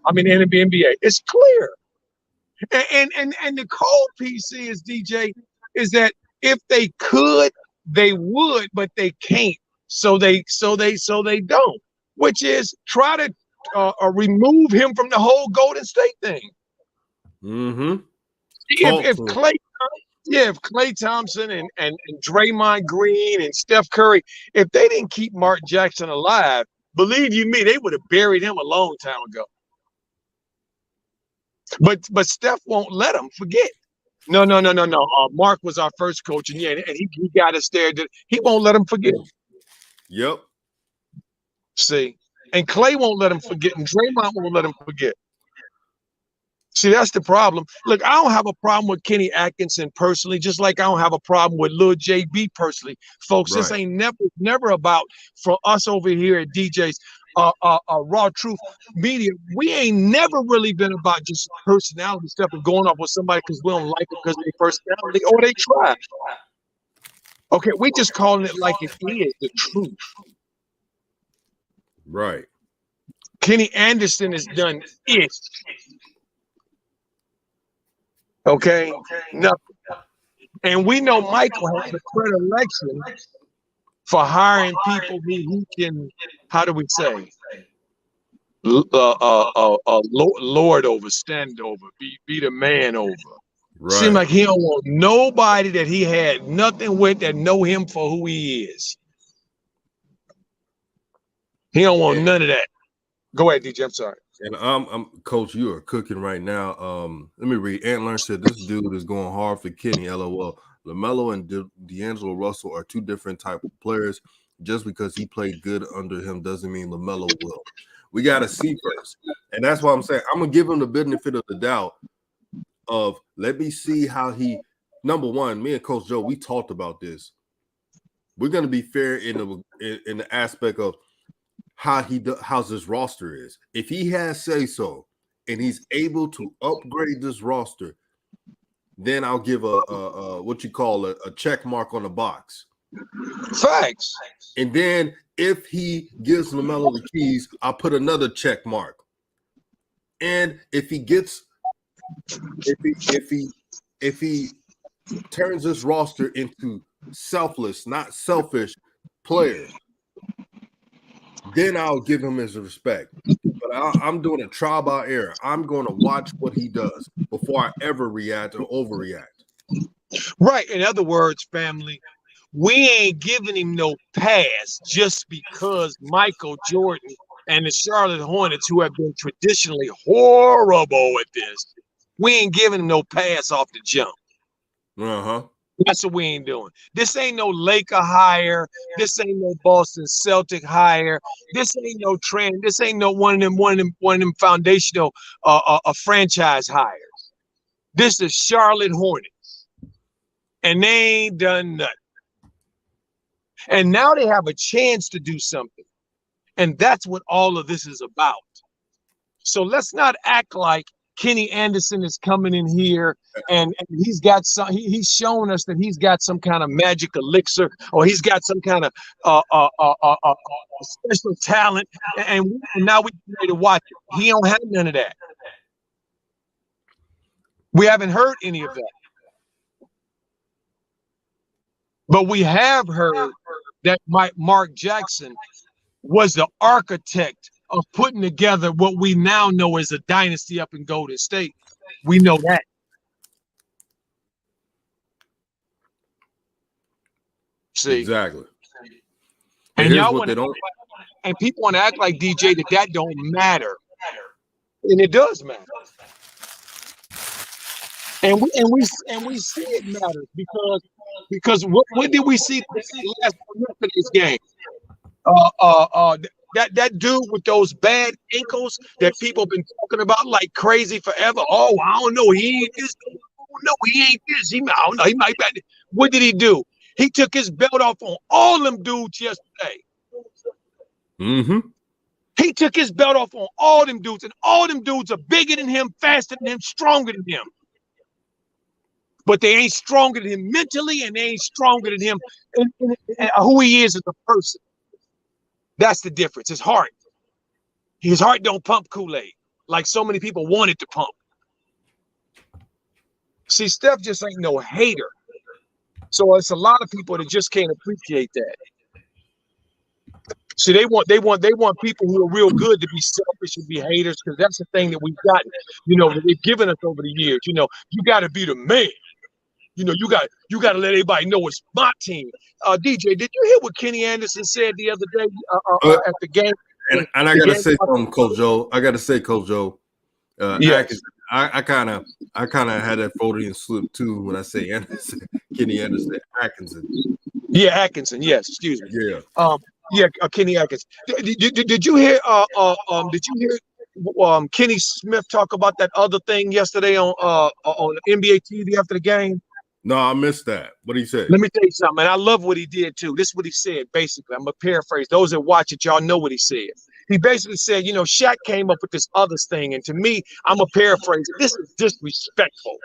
I mean, in the NBA. It's clear. And the cold PC is, DJ, is that if they could, they would, but they can't. So they don't. Which is try to remove him from the whole Golden State thing. Mm-hmm. If Klay Thompson and Draymond Green and Steph Curry, if they didn't keep Mark Jackson alive, believe you me, they would have buried him a long time ago. But Steph won't let him forget. No. Mark was our first coach, and he got us there. He won't let him forget. Yep. See, and Klay won't let him forget, and Draymond won't let him forget. See, that's the problem. Look, I don't have a problem with Kenny Atkinson personally, just like I don't have a problem with Lil JB personally. Folks, This ain't never about, for us over here at DJ's RawTruth Media, we ain't never really been about just personality stuff and going off with somebody because we don't like it because of their personality or they try. Okay, we just calling it like it is, the truth. Right. Kenny Anderson has done it. Okay, nothing. And we know Michael has a predilection for hiring people who he can, how do we say, lord over, stand over, be the man over. Right. Seems like he don't want nobody that he had nothing with that know him for who he is. He don't want none of that. Go ahead, DJ. I'm sorry. And I'm Coach, you are cooking right now. Let me read. Antler said this dude is going hard for Kenny. LOL. LaMelo and D'Angelo Russell are two different type of players. Just because he played good under him doesn't mean LaMelo will. We got to see first, and that's why I'm saying I'm gonna give him the benefit of the doubt. Of let me see how he. Number one, me and Coach Joe, we talked about this. We're gonna be fair in the aspect of how's his roster is. If he has say so and he's able to upgrade this roster, then I'll give a what you call a check mark on the box. Facts. And then if he gives LaMelo the keys, I'll put another check mark. And if he turns this roster into selfless, not selfish players, then I'll give him his respect. But I'm doing a trial by error. I'm going to watch what he does before I ever react or overreact. Right. In other words, family, We ain't giving him no pass just because Michael Jordan and the Charlotte Hornets, who have been traditionally horrible at this, we ain't giving him no pass off the jump. Uh-huh. That's what we ain't doing. This ain't no Laker hire. This ain't no Boston Celtic hire. This ain't no trend. This ain't no one of them foundational franchise hires. This is Charlotte Hornets, and they ain't done nothing. And now they have a chance to do something, and that's what all of this is about. So let's not act like Kenny Anderson is coming in here and he's got some. He's shown us that he's got some kind of magic elixir, or he's got some kind of special talent, and now we're ready to watch it. He don't have none of that. We haven't heard any of that, but we have heard that Mark Jackson was the architect of putting together what we now know as a dynasty up in Golden State. We know that. See, exactly. And y'all want to, and people want to act like DJ that don't matter, and it does matter. And we see it matters because what did we see last yesterday's game? That dude with those bad ankles that people have been talking about like crazy forever. Oh, I don't know. He ain't this. No, he ain't this. I don't know. He might be. What did he do? He took his belt off on all them dudes yesterday. Mm-hmm. He took his belt off on all them dudes, and all them dudes are bigger than him, faster than him, stronger than him. But they ain't stronger than him mentally, and they ain't stronger than him in who he is as a person. That's the difference. His heart don't pump Kool-Aid like so many people want it to pump. See, Steph just ain't no hater. So it's a lot of people that just can't appreciate that. See, they want people who are real good to be selfish and be haters, because that's the thing that we've gotten, that they've given us over the years. You got to be the man. You got to let everybody know it's my team. DJ, did you hear what Kenny Anderson said the other day at the game? And I got to say something, Coach Joe. Yes. I kind of had that Freudian slip too when I say Anderson, Kenny Anderson, Atkinson. Yeah, Atkinson. Yes, excuse me. Yeah. Kenny Atkinson. Did you hear? Kenny Smith talk about that other thing yesterday on NBA TV after the game? No, I missed that. What did he say? Let me tell you something, and I love what he did too. This is what he said, basically. I'm going to paraphrase. Those that watch it, y'all know what he said. He basically said, Shaq came up with this other thing, and to me, I'm going to paraphrase it. This is disrespectful.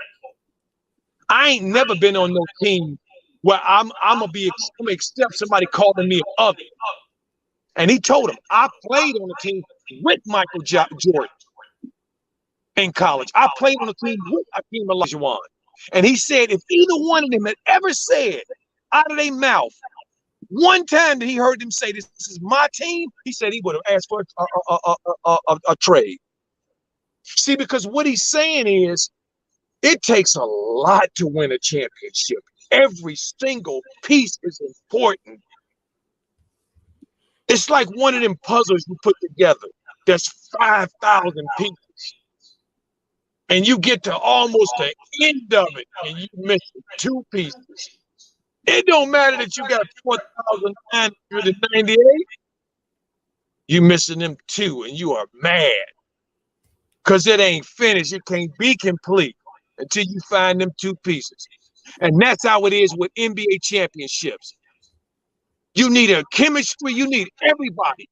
I ain't never been on no team where I'm going to accept somebody calling me an other. And he told him, I played on a team with Michael Jordan in college. I played on a team with Hakeem Olajuwon. And he said, if either one of them had ever said out of their mouth one time that he heard them say, this is my team, he said he would have asked for a trade. See, because what he's saying is, it takes a lot to win a championship. Every single piece is important. It's like one of them puzzles you put together. There's 5,000 pieces. And you get to almost the end of it, and you miss 2 pieces. It don't matter that you got 4,998. You missing them 2, and you are mad. Because it ain't finished. It can't be complete until you find them 2 pieces. And that's how it is with NBA championships. You need a chemistry. You need everybody.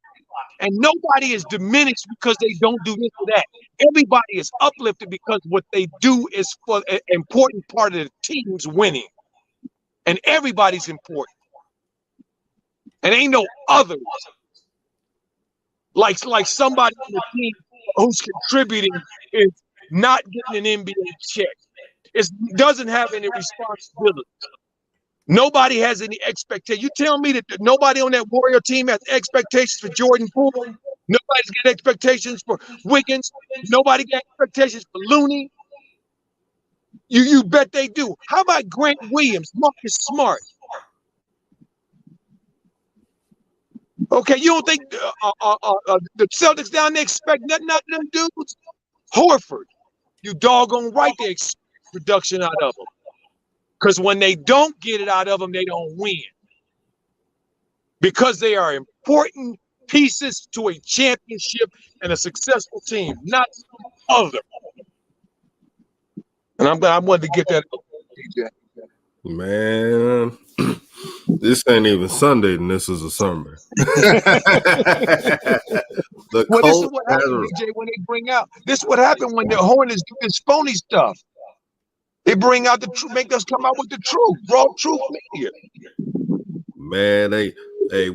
And nobody is diminished because they don't do this or that. Everybody is uplifted because what they do is for an important part of the team's winning. And everybody's important. And ain't no others. Like somebody on the team who's contributing is not getting an NBA check. It doesn't have any responsibility. Nobody has any expectation. You tell me that nobody on that Warrior team has expectations for Jordan Poole. Nobody's got expectations for Wiggins. Nobody got expectations for Looney. You bet they do. How about Grant Williams, Marcus Smart? Okay, you don't think the Celtics down there expect nothing out of them dudes? Horford, you doggone right they expect production out of them. Because when they don't get it out of them, they don't win. Because they are important pieces to a championship and a successful team, not some other. And I wanted to get that, DJ. Man, this ain't even Sunday, and this is a sermon. Well, this is what happened, DJ, when they bring out. This is what happened when the Hornets do this phony stuff. They bring out the truth, make us come out with the truth, raw truth media. Man,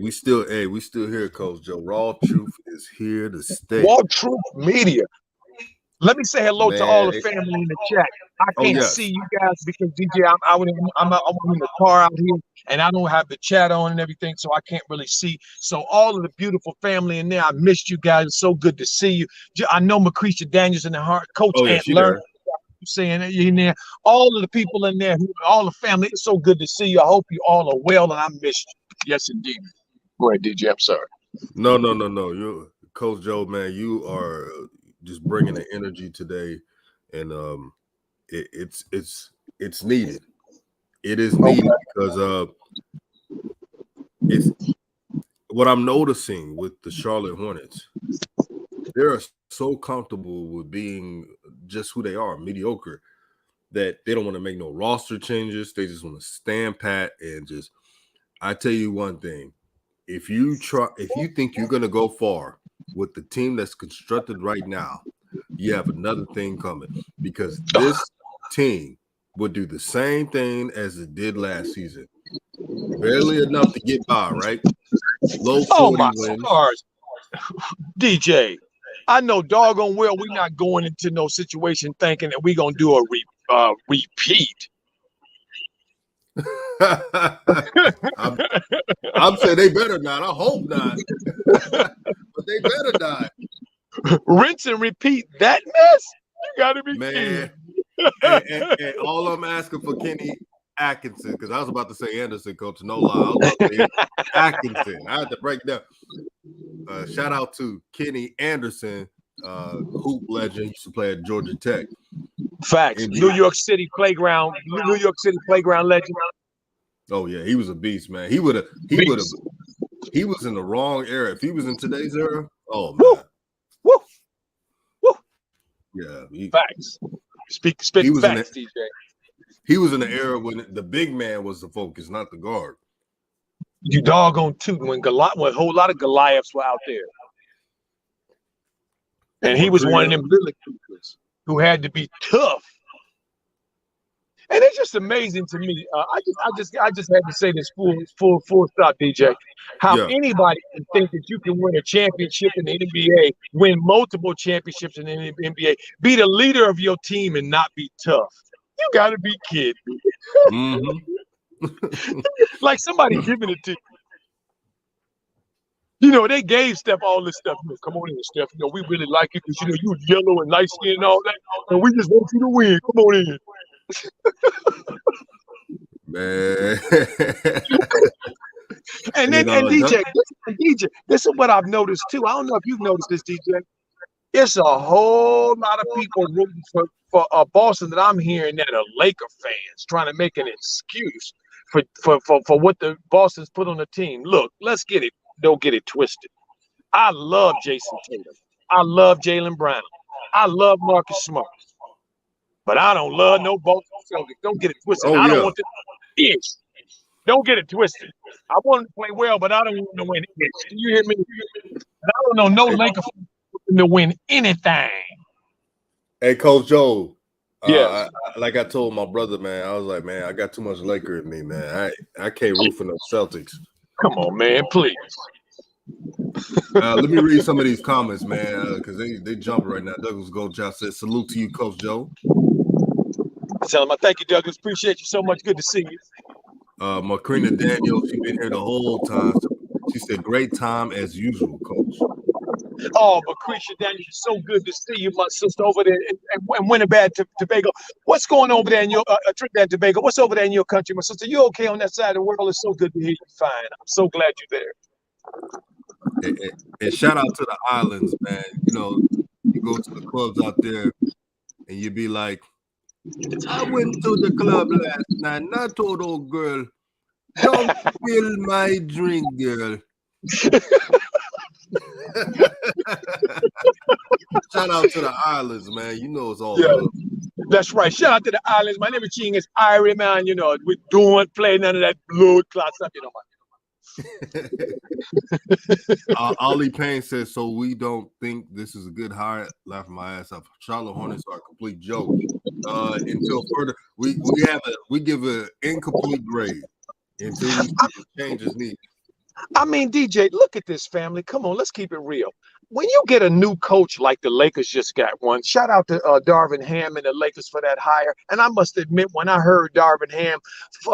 we still here, Coach Joe. Raw Truth is here to stay. Raw Truth Media. Let me say hello to all the family in the chat. I can't see you guys because DJ, I'm in the car out here and I don't have the chat on and everything, so I can't really see. So all of the beautiful family in there, I missed you guys. It's so good to see you. I know Macretia Daniels in the heart, Coach Ant Learn. Saying that in there, all of the people in there, all the family, it's so good to see you. I hope you all are well, and I missed you. Yes, indeed. Go ahead, DJ. I'm sorry. No. You're Coach Joe, man. You are just bringing the energy today, and it's needed. It is needed because it's what I'm noticing with the Charlotte Hornets. They're so comfortable with being just who they are, mediocre, that they don't want to make no roster changes. They just want to stand pat and just. I tell you one thing: if you think you're going to go far with the team that's constructed right now, you have another thing coming because this team would do the same thing as it did last season. Barely enough to get by, right? Low 40 wins. Stars. DJ, I know doggone well we're not going into no situation thinking that we're going to do a repeat. I'm saying they better not. I hope not. But they better not. Rinse and repeat that mess? You got to be kidding. And all I'm asking for Kenny Atkinson, because I was about to say Anderson, Coach. No lie. I was about to say Atkinson. I had to break down. Shout out to Kenny Anderson, hoop legend. He used to play at Georgia Tech. Facts. New York City playground legend. Oh yeah, he was a beast, man. He was in the wrong era. If he was in today's era, oh man. Woo. Yeah. Facts. Speak facts, DJ. He was in the era when the big man was the focus, not the guard. You doggone tootin' when a whole lot of Goliaths were out there. And he was one of them little kids who had to be tough. And it's just amazing to me. I just had to say this full stop, DJ. How anybody can think that you can win a championship in the NBA, win multiple championships in the NBA, be the leader of your team and not be tough. You got to be kidding me. Mm-hmm. Like somebody giving it to you. You know, they gave Steph all this stuff. You know, come on in, Steph. You know, we really like you because, you know, you yellow and light skin and all that. And we just want you to win. Come on in. Man. And DJ, this is what I've noticed too. I don't know if you've noticed this, DJ. It's a whole lot of people rooting for Boston that I'm hearing that are Laker fans trying to make an excuse for what the Boston's put on the team. Look, let's get it. Don't get it twisted. I love Jason Tatum. I love Jaylen Brown. I love Marcus Smart. But I don't love no Boston Celtics. Don't get it twisted. I don't want to itch. Don't get it twisted. I want to play well, but I don't want to win itch. Do you hear me? I don't know no Laker to win anything. Hey, Coach Joe. Yes. Like I told my brother, man, I was like, man, I got too much Laker in me, man. I can't root for no Celtics. Come on, man, please. Let me read some of these comments, man, because they jumping right now. Douglas Goldjob said, salute to you, Coach Joe. Tell him I thank you, Douglas. Appreciate you so much. Good to see you. Macrina Daniel, she's been here the whole time. She said, great time as usual, Coach. Oh, Macretia Daniel, so good to see you, my sister, over there in Winnipeg, Tobago. What's going on over there in your Trinidad and Tobago? What's over there in your country, my sister? You okay on that side of the world? It's so good to hear you fine. I'm so glad you're there. And shout out to the islands, man. You know, you go to the clubs out there, and you be like, I went to the club last night, and I told old girl, don't spill my drink, girl. Shout out to the islands, man. You know it's all love. That's right. Shout out to the islands, man. Everything is Irie, man. You know, we don't play none of that blood clot stuff, you know, man. Ollie Payne says, so we don't think this is a good hire. Laughing my ass off. Charlotte Hornets are a complete joke. Until further, we give an incomplete grade until we see changes needed. I mean, DJ, look at this family. Come on, let's keep it real. When you get a new coach like the Lakers just got one, shout out to Darvin Ham and the Lakers for that hire. And I must admit, when I heard Darvin Ham,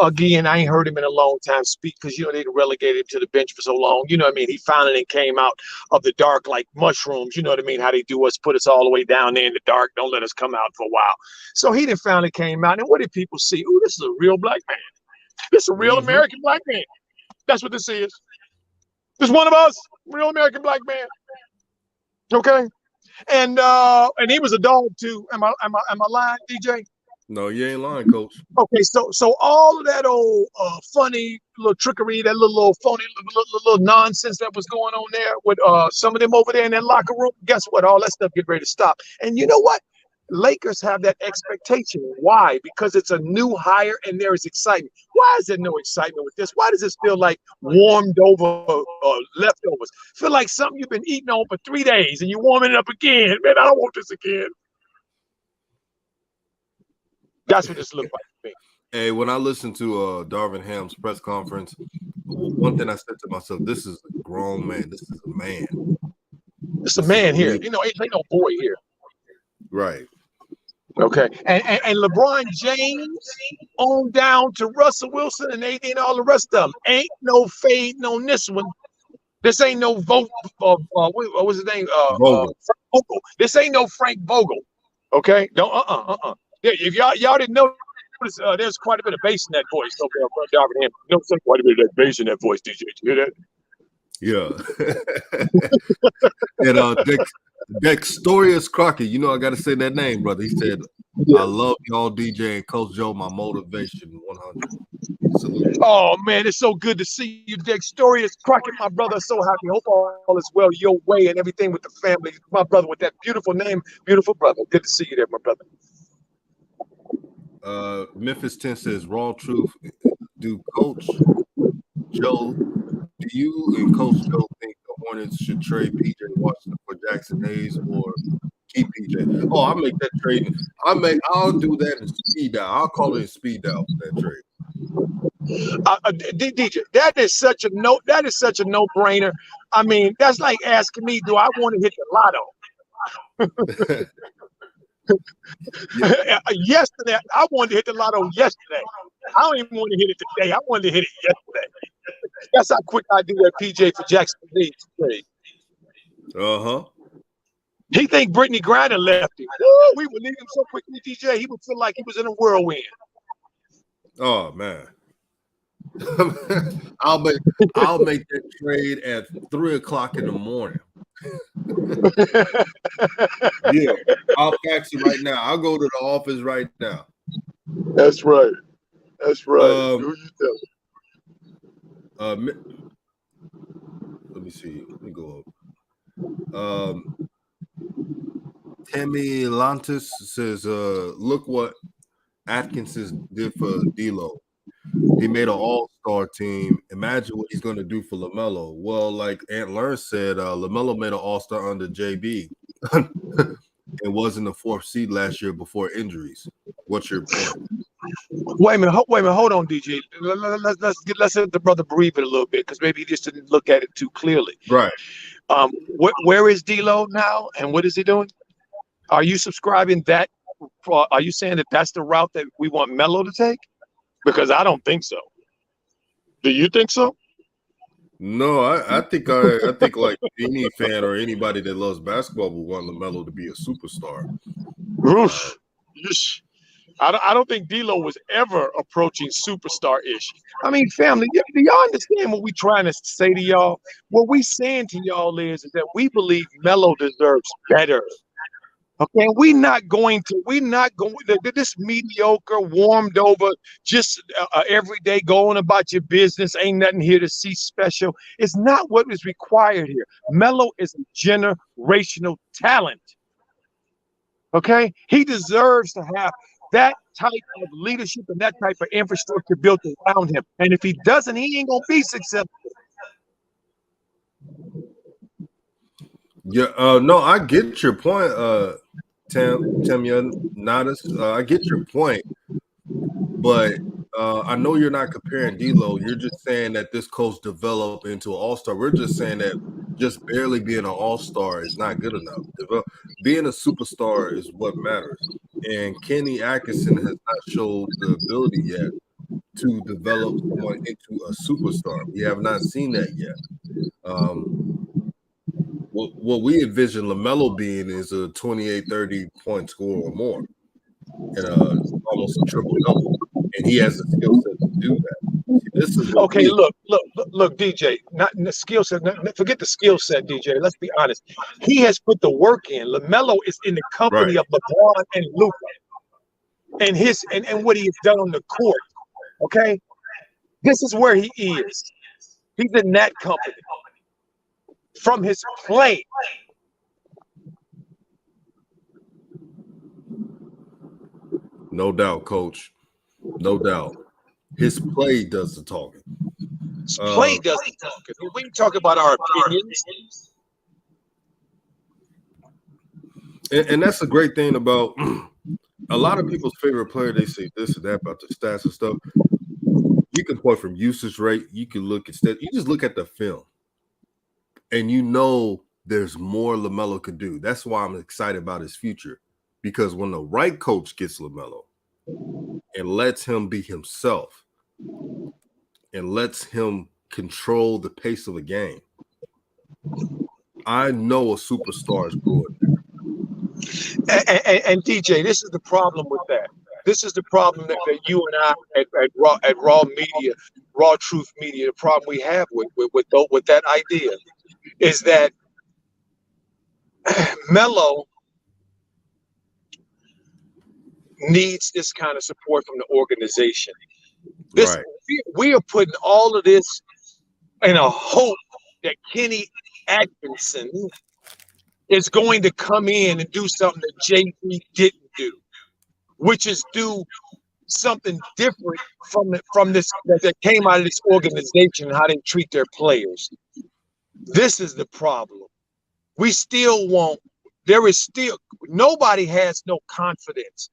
again, I ain't heard him in a long time speak because, you know, they relegated him to the bench for so long. You know what I mean? He finally came out of the dark like mushrooms. You know what I mean? How they do us, put us all the way down there in the dark. Don't let us come out for a while. So he then finally came out. And what did people see? Ooh, this is a real black man. This is a real American black man. That's what this is. This one of us, real American black man. Okay, and he was a dog too. Am I lying, DJ? No, you ain't lying, Coach. Okay, so all of that old funny little trickery, that little phony little nonsense that was going on there with some of them over there in that locker room. Guess what? All that stuff get ready to stop. And you know what? Lakers have that expectation. Why? Because it's a new hire and there is excitement. Why is there no excitement with this? Why does this feel like warmed over leftovers? Feel like something you've been eating on for 3 days and you're warming it up again. Man, I don't want this again. That's what this looks like to me. Hey, when I listened to Darvin Ham's press conference, one thing I said to myself, this is a grown man. This is a man. It's a man here. You know, ain't no boy here. Right. Okay, and LeBron James on down to Russell Wilson and AD and all the rest of them. Ain't no fading on this one. This ain't no vote. What was his name? Vogel. This ain't no Frank Vogel. Okay, don't. Yeah, if y'all didn't know, there's quite a bit of bass in that voice. Okay, Darvin Ham. No, quite a bit of that bass in that voice. DJ, did you hear that? Yeah. And Dextorius Crockett, you know I got to say that name, brother. He said, I love y'all, DJ and Coach Joe, my motivation 100. Salute. Oh, man, it's so good to see you, Dextorius Crockett, my brother. So happy. Hope all is well your way and everything with the family. My brother with that beautiful name, beautiful brother. Good to see you there, my brother. Memphis 10 says, RawTruth, do Coach Joe, do you and Coach Joe think the Hornets should trade PJ Washington for Jackson Hayes or keep PJ? Oh, I'll make that trade. I'll do that in speed dial. I'll call it a speed dial for that trade. DJ, that is such a no-brainer. I mean, that's like asking me, do I want to hit the lotto? Yesterday, I wanted to hit the lotto yesterday. I don't even want to hit it today. I wanted to hit it yesterday. That's how quick I do that PJ for Jackson Hayes trade. He think Brittany Griner left him. Woo, we would leave him so quickly, DJ. He would feel like he was in a whirlwind. Oh man. I'll make that trade at 3:00 in the morning. Yeah, I'll fax it right now. I'll go to the office right now. That's right. That's right. Who you telling? Let me see. Let me go up. Tammy Lantis says, look what Atkinson did for D'Lo. He made an all-star team. Imagine what he's going to do for LaMelo. Well, like Aunt Learn said, LaMelo made an all-star under JB and was in the 4th seed last year before injuries. What's your point? Wait a minute. Hold on, DJ. Let's let the brother breathe it a little bit because maybe he just didn't look at it too clearly. Right. Where is D'Lo now, and what is he doing? Are you subscribing that? Are you saying that that's the route that we want Melo to take? Because I don't think so. Do you think so? No, I think like any fan or anybody that loves basketball would want LaMelo to be a superstar. I don't think D'Lo was ever approaching superstar-ish. I mean, family, do y'all understand what we trying to say to y'all? What we saying to y'all is that we believe Melo deserves better. Okay, we're not going this mediocre, warmed over, just every day going about your business. Ain't nothing here to see special. It's not what is required here. Melo is a generational talent. Okay, he deserves to have that type of leadership and that type of infrastructure built around him. And if he doesn't, he ain't gonna be successful. Yeah, no, I get your point, Tamia Nadas. I get your point, but I know you're not comparing D'Lo. You're just saying that this coach developed into an all-star. We're just saying that just barely being an all-star is not good enough. Being a superstar is what matters. And Kenny Atkinson has not showed the ability yet to develop someone into a superstar. We have not seen that yet. What we envision LaMelo being is a 28, 30 point scorer or more, and almost a triple double. And he has the skill set to do that. See, this is what Okay, look, DJ. Not the skill set. Forget the skill set, DJ. Let's be honest. He has put the work in. LaMelo is in the company of LeBron and Luka, and what he has done on the court. Okay, this is where he is. He's in that company. From his play. No doubt, Coach. No doubt. His play does the talking. His play does the talking. We can talk about our opinions. And that's a great thing about a lot of people's favorite player. They say this and that about the stats and stuff. You can point from usage rate. You can look at stats. You just look at the film. And you know there's more LaMelo could do. That's why I'm excited about his future. Because when the right coach gets LaMelo and lets him be himself and lets him control the pace of the game, I know a superstar is growing. And DJ, this is the problem with that. This is the problem that you and I at Raw Media, RawTruth Media, the problem we have with that idea is that Melo needs this kind of support from the organization. Right. We are putting all of this in a hope that Kenny Atkinson is going to come in and do something that JP didn't do, which is do something different from this that came out of this organization, how they treat their players. This is the problem. We still won't. There is still nobody has no confidence,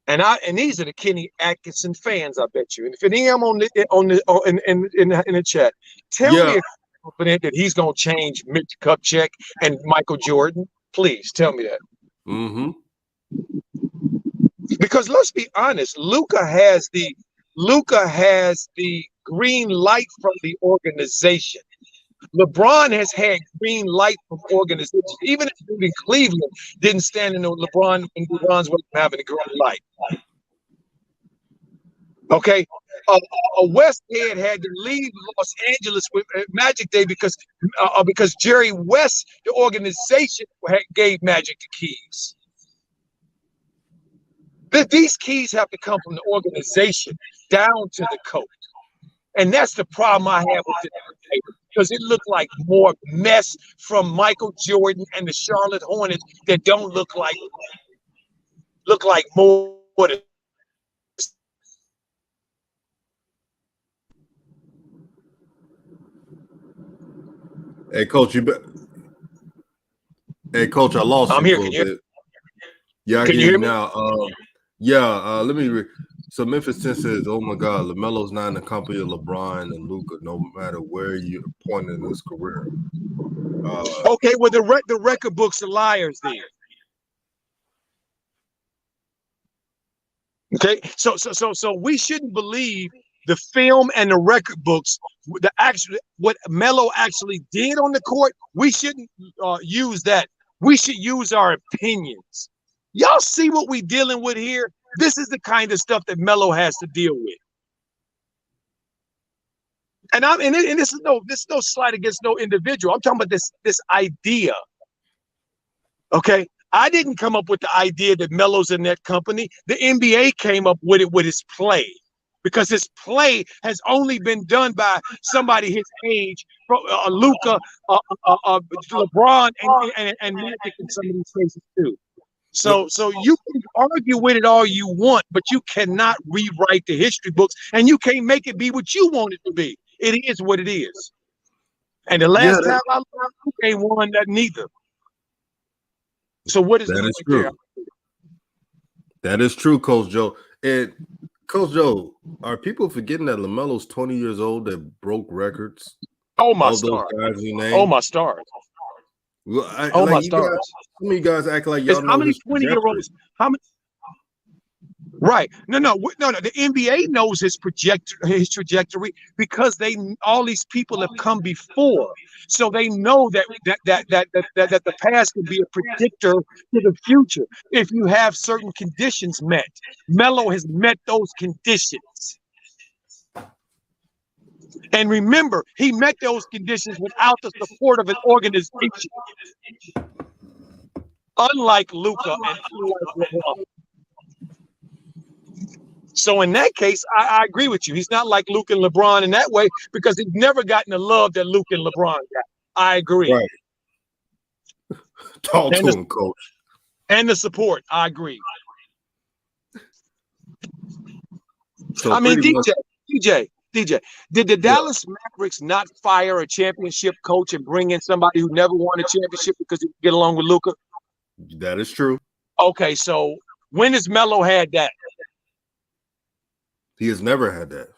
and these are the Kenny Atkinson fans. I bet you. And if any of them in the chat, tell me if you're confident that he's going to change Mitch Kupchak and Michael Jordan. Please tell me that. Mm-hmm. Because let's be honest, Luka has the green light from the organization. LeBron has had green light from organizations, even if Cleveland didn't stand in LeBron's way of having a green light. Okay, a Westhead had to leave Los Angeles with Magic Day because Jerry West, the organization, gave Magic the keys. These keys have to come from the organization down to the coach. And that's the problem I have with it, because it looked like more mess from Michael Jordan and the Charlotte Hornets that don't look like more. Hey, Coach, Hey, Coach, I lost I'm you here. for a bit. Yeah, I can can you hear me now. Let me read. So Memphis 10 says, "Oh my God, LaMelo's not in the company of LeBron and Luka, no matter where you're pointing in his career." Okay, well the record books are liars then. Okay, so we shouldn't believe the film and the record books. What Melo actually did on the court, we shouldn't use that. We should use our opinions. Y'all see what we dealing with here? This is the kind of stuff that Melo has to deal with. And this is no slight against no individual. I'm talking about this idea. Okay, I didn't come up with the idea that Melo's in that company. The NBA came up with it with his play, because his play has only been done by somebody his age, Luka, LeBron, and Magic in some of these cases too. So you can argue with it all you want, but you cannot rewrite the history books, and you can't make it be what you want it to be. It is what it is. And the last time I learned, Luka ain't won that neither. So what is that? Is true. That is true, Coach Joe. And Coach Joe, are people forgetting that LaMelo's 20 years old that broke records? Oh my stars! Oh my stars! Well, my stars! Some of you guys act like y'all know how many 20-year-olds? How many? Right? No. The NBA knows his trajectory because all these people have come before, so they know that the past can be a predictor to the future if you have certain conditions met. Melo has met those conditions, and remember, he met those conditions without the support of an organization, unlike Luka and unlike LeBron. So in that case, I agree with you. He's not like Luke and LeBron in that way because he's never gotten the love that Luke and LeBron got. I agree. Right. Talk to him, Coach. And the support. I agree. So I mean, DJ, did the Dallas Mavericks not fire a championship coach and bring in somebody who never won a championship because he could get along with Luka? That is true. Okay, so when has Melo had that? He has never had that.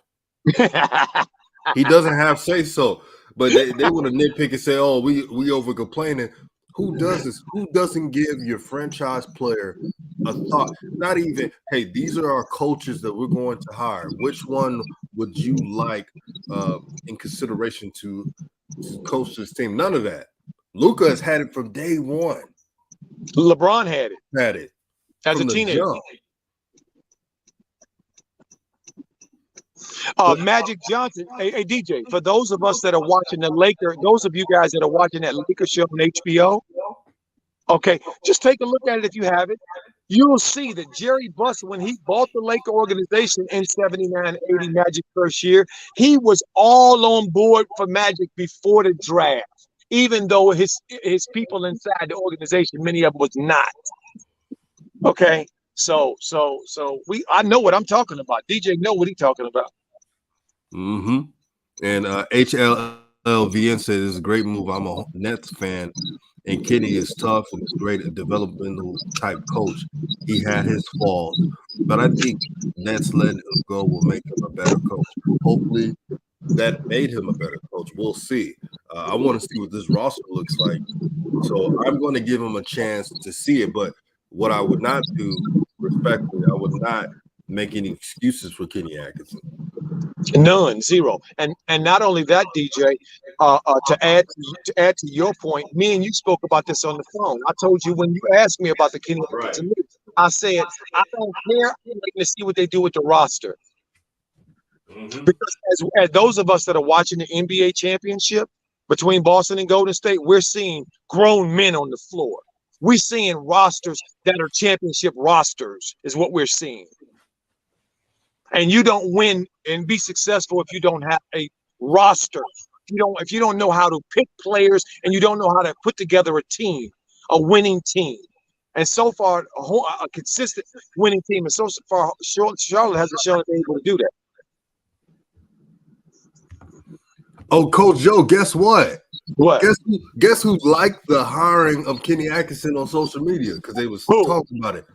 He doesn't have say so. But they want to nitpick and say, "Oh, we over complaining." Who does this? Who doesn't give your franchise player a thought? Not even, hey, these are our coaches that we're going to hire. Which one would you like in consideration to coach this team? None of that. Luka has had it from day one. LeBron had it. Had it as a teenager. Magic Johnson, hey DJ, for those of us that are watching those of you guys that are watching that Lakers show on HBO, okay, just take a look at it if you haven't. You'll see that Jerry Buss, when he bought the Laker organization in 79-80 Magic first year, he was all on board for Magic before the draft, even though his people inside the organization, many of them was not. Okay, so I know what I'm talking about. DJ know what he's talking about. Mm-hmm. And HLLVN said it's a great move. I'm a Nets fan, and Kenny is tough and is great at developmental type coach. He had his flaws, but I think Nets letting him go will make him a better coach. Hopefully, that made him a better coach. We'll see. I want to see what this roster looks like, so I'm going to give him a chance to see it. But what I would not do, respectfully, I would not make any excuses for Kenny Atkinson. None, zero. And not only that, DJ, to add to your point, me and you spoke about this on the phone. I told you when you asked me about the Kenny Atkinson, I said I don't care. I'm waiting to see what they do with the roster. Mm-hmm. Because as those of us that are watching the NBA championship between Boston and Golden State, we're seeing grown men on the floor. We're seeing rosters that are championship rosters, is what we're seeing. And you don't win and be successful if you don't have a roster. If you don't know how to pick players and you don't know how to put together a team, a winning team. And so far, a consistent winning team. And so far, Charlotte hasn't shown they're able to do that. Oh, Coach Joe, guess what? What? Guess who liked the hiring of Kenny Atkinson on social media? Because they was talking about it.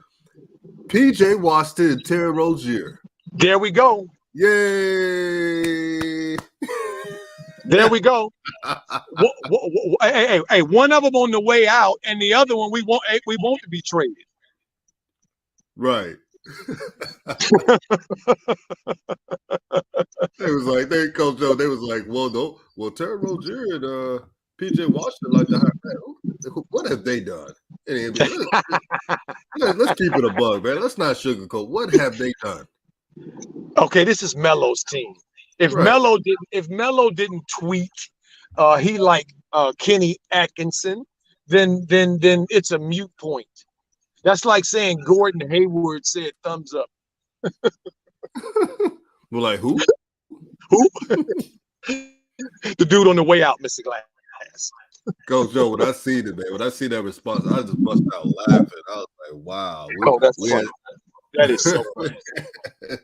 PJ Washington and Terry Rozier. There we go. Yay! There we go. Hey, one of them on the way out, and the other one we want to be traded. Right. Coach Joe, they was like, well, Terry Rozier and PJ Washington like to hire. What have they done? Let let's keep it a bug, man. Let's not sugarcoat. What have they done? Okay, this is Melo's team. If Right. Melo didn't tweet, he like Kenny Atkinson, then it's a mute point. That's like saying Gordon Hayward said thumbs up. We're like, who? Who? The dude on the way out, Mr. Glass. Coach Joe, when I see it, man, when I see that response, I just bust out laughing. I was like, wow. Oh, that's funny. That is so funny.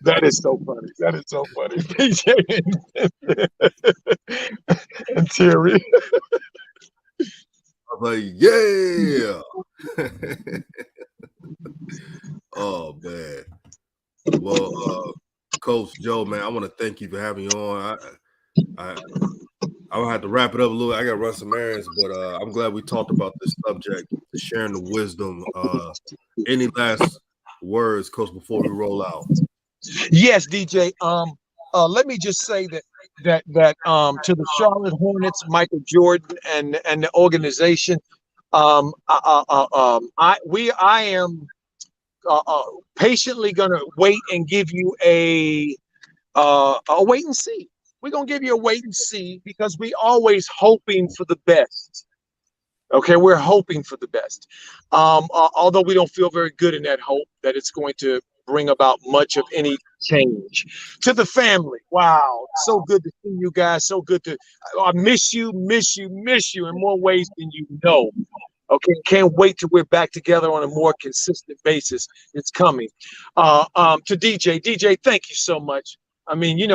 That is so funny. That is so funny. PJ and Terry. I'm like, yeah. Oh, man. Well, Coach Joe, man, I want to thank you for having me on. I'm gonna have to wrap it up a little. I gotta run some errands, but I'm glad we talked about this subject, sharing the wisdom. Any last words, Coach, before we roll out? Yes, DJ. Let me just say that to the Charlotte Hornets, Michael Jordan, and the organization, I am patiently gonna wait and give you a wait and see. We're gonna give you a wait and see because we always hoping for the best. Okay, we're hoping for the best. Although we don't feel very good in that hope that it's going to bring about much of any change. To the family, wow, so good to see you guys. So good to I miss you in more ways than you know. Okay, can't wait till we're back together on a more consistent basis. It's coming. To DJ, thank you so much. I mean, you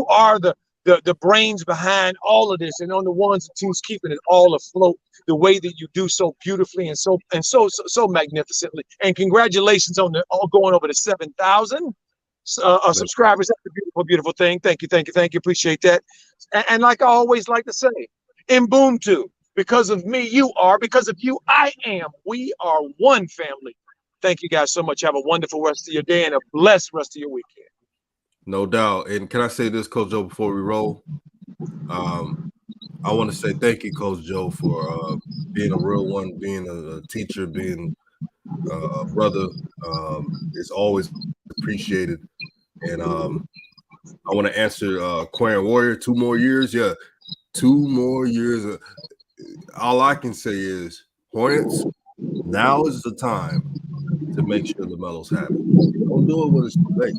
are the brains behind all of this, and on the ones and twos keeping it all afloat the way that you do so beautifully and so magnificently. And congratulations on going over the 7,000 subscribers. That's a beautiful, beautiful thing. Thank you. Appreciate that. And like I always like to say, in Boom too. Because of me, you are. Because of you, I am. We are one family. Thank you guys so much. Have a wonderful rest of your day and a blessed rest of your weekend. No doubt. And can I say this, Coach Joe, before we roll? I want to say thank you, Coach Joe, for being a real one, being a teacher, being a brother. It's always appreciated. And I want to answer Aquarian Warrior, 2 more years. Yeah, 2 more years. All I can say is, Hornets, now is the time to make sure LaMelo's happy. Don't do it when it's too late.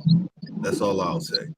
That's all I'll say.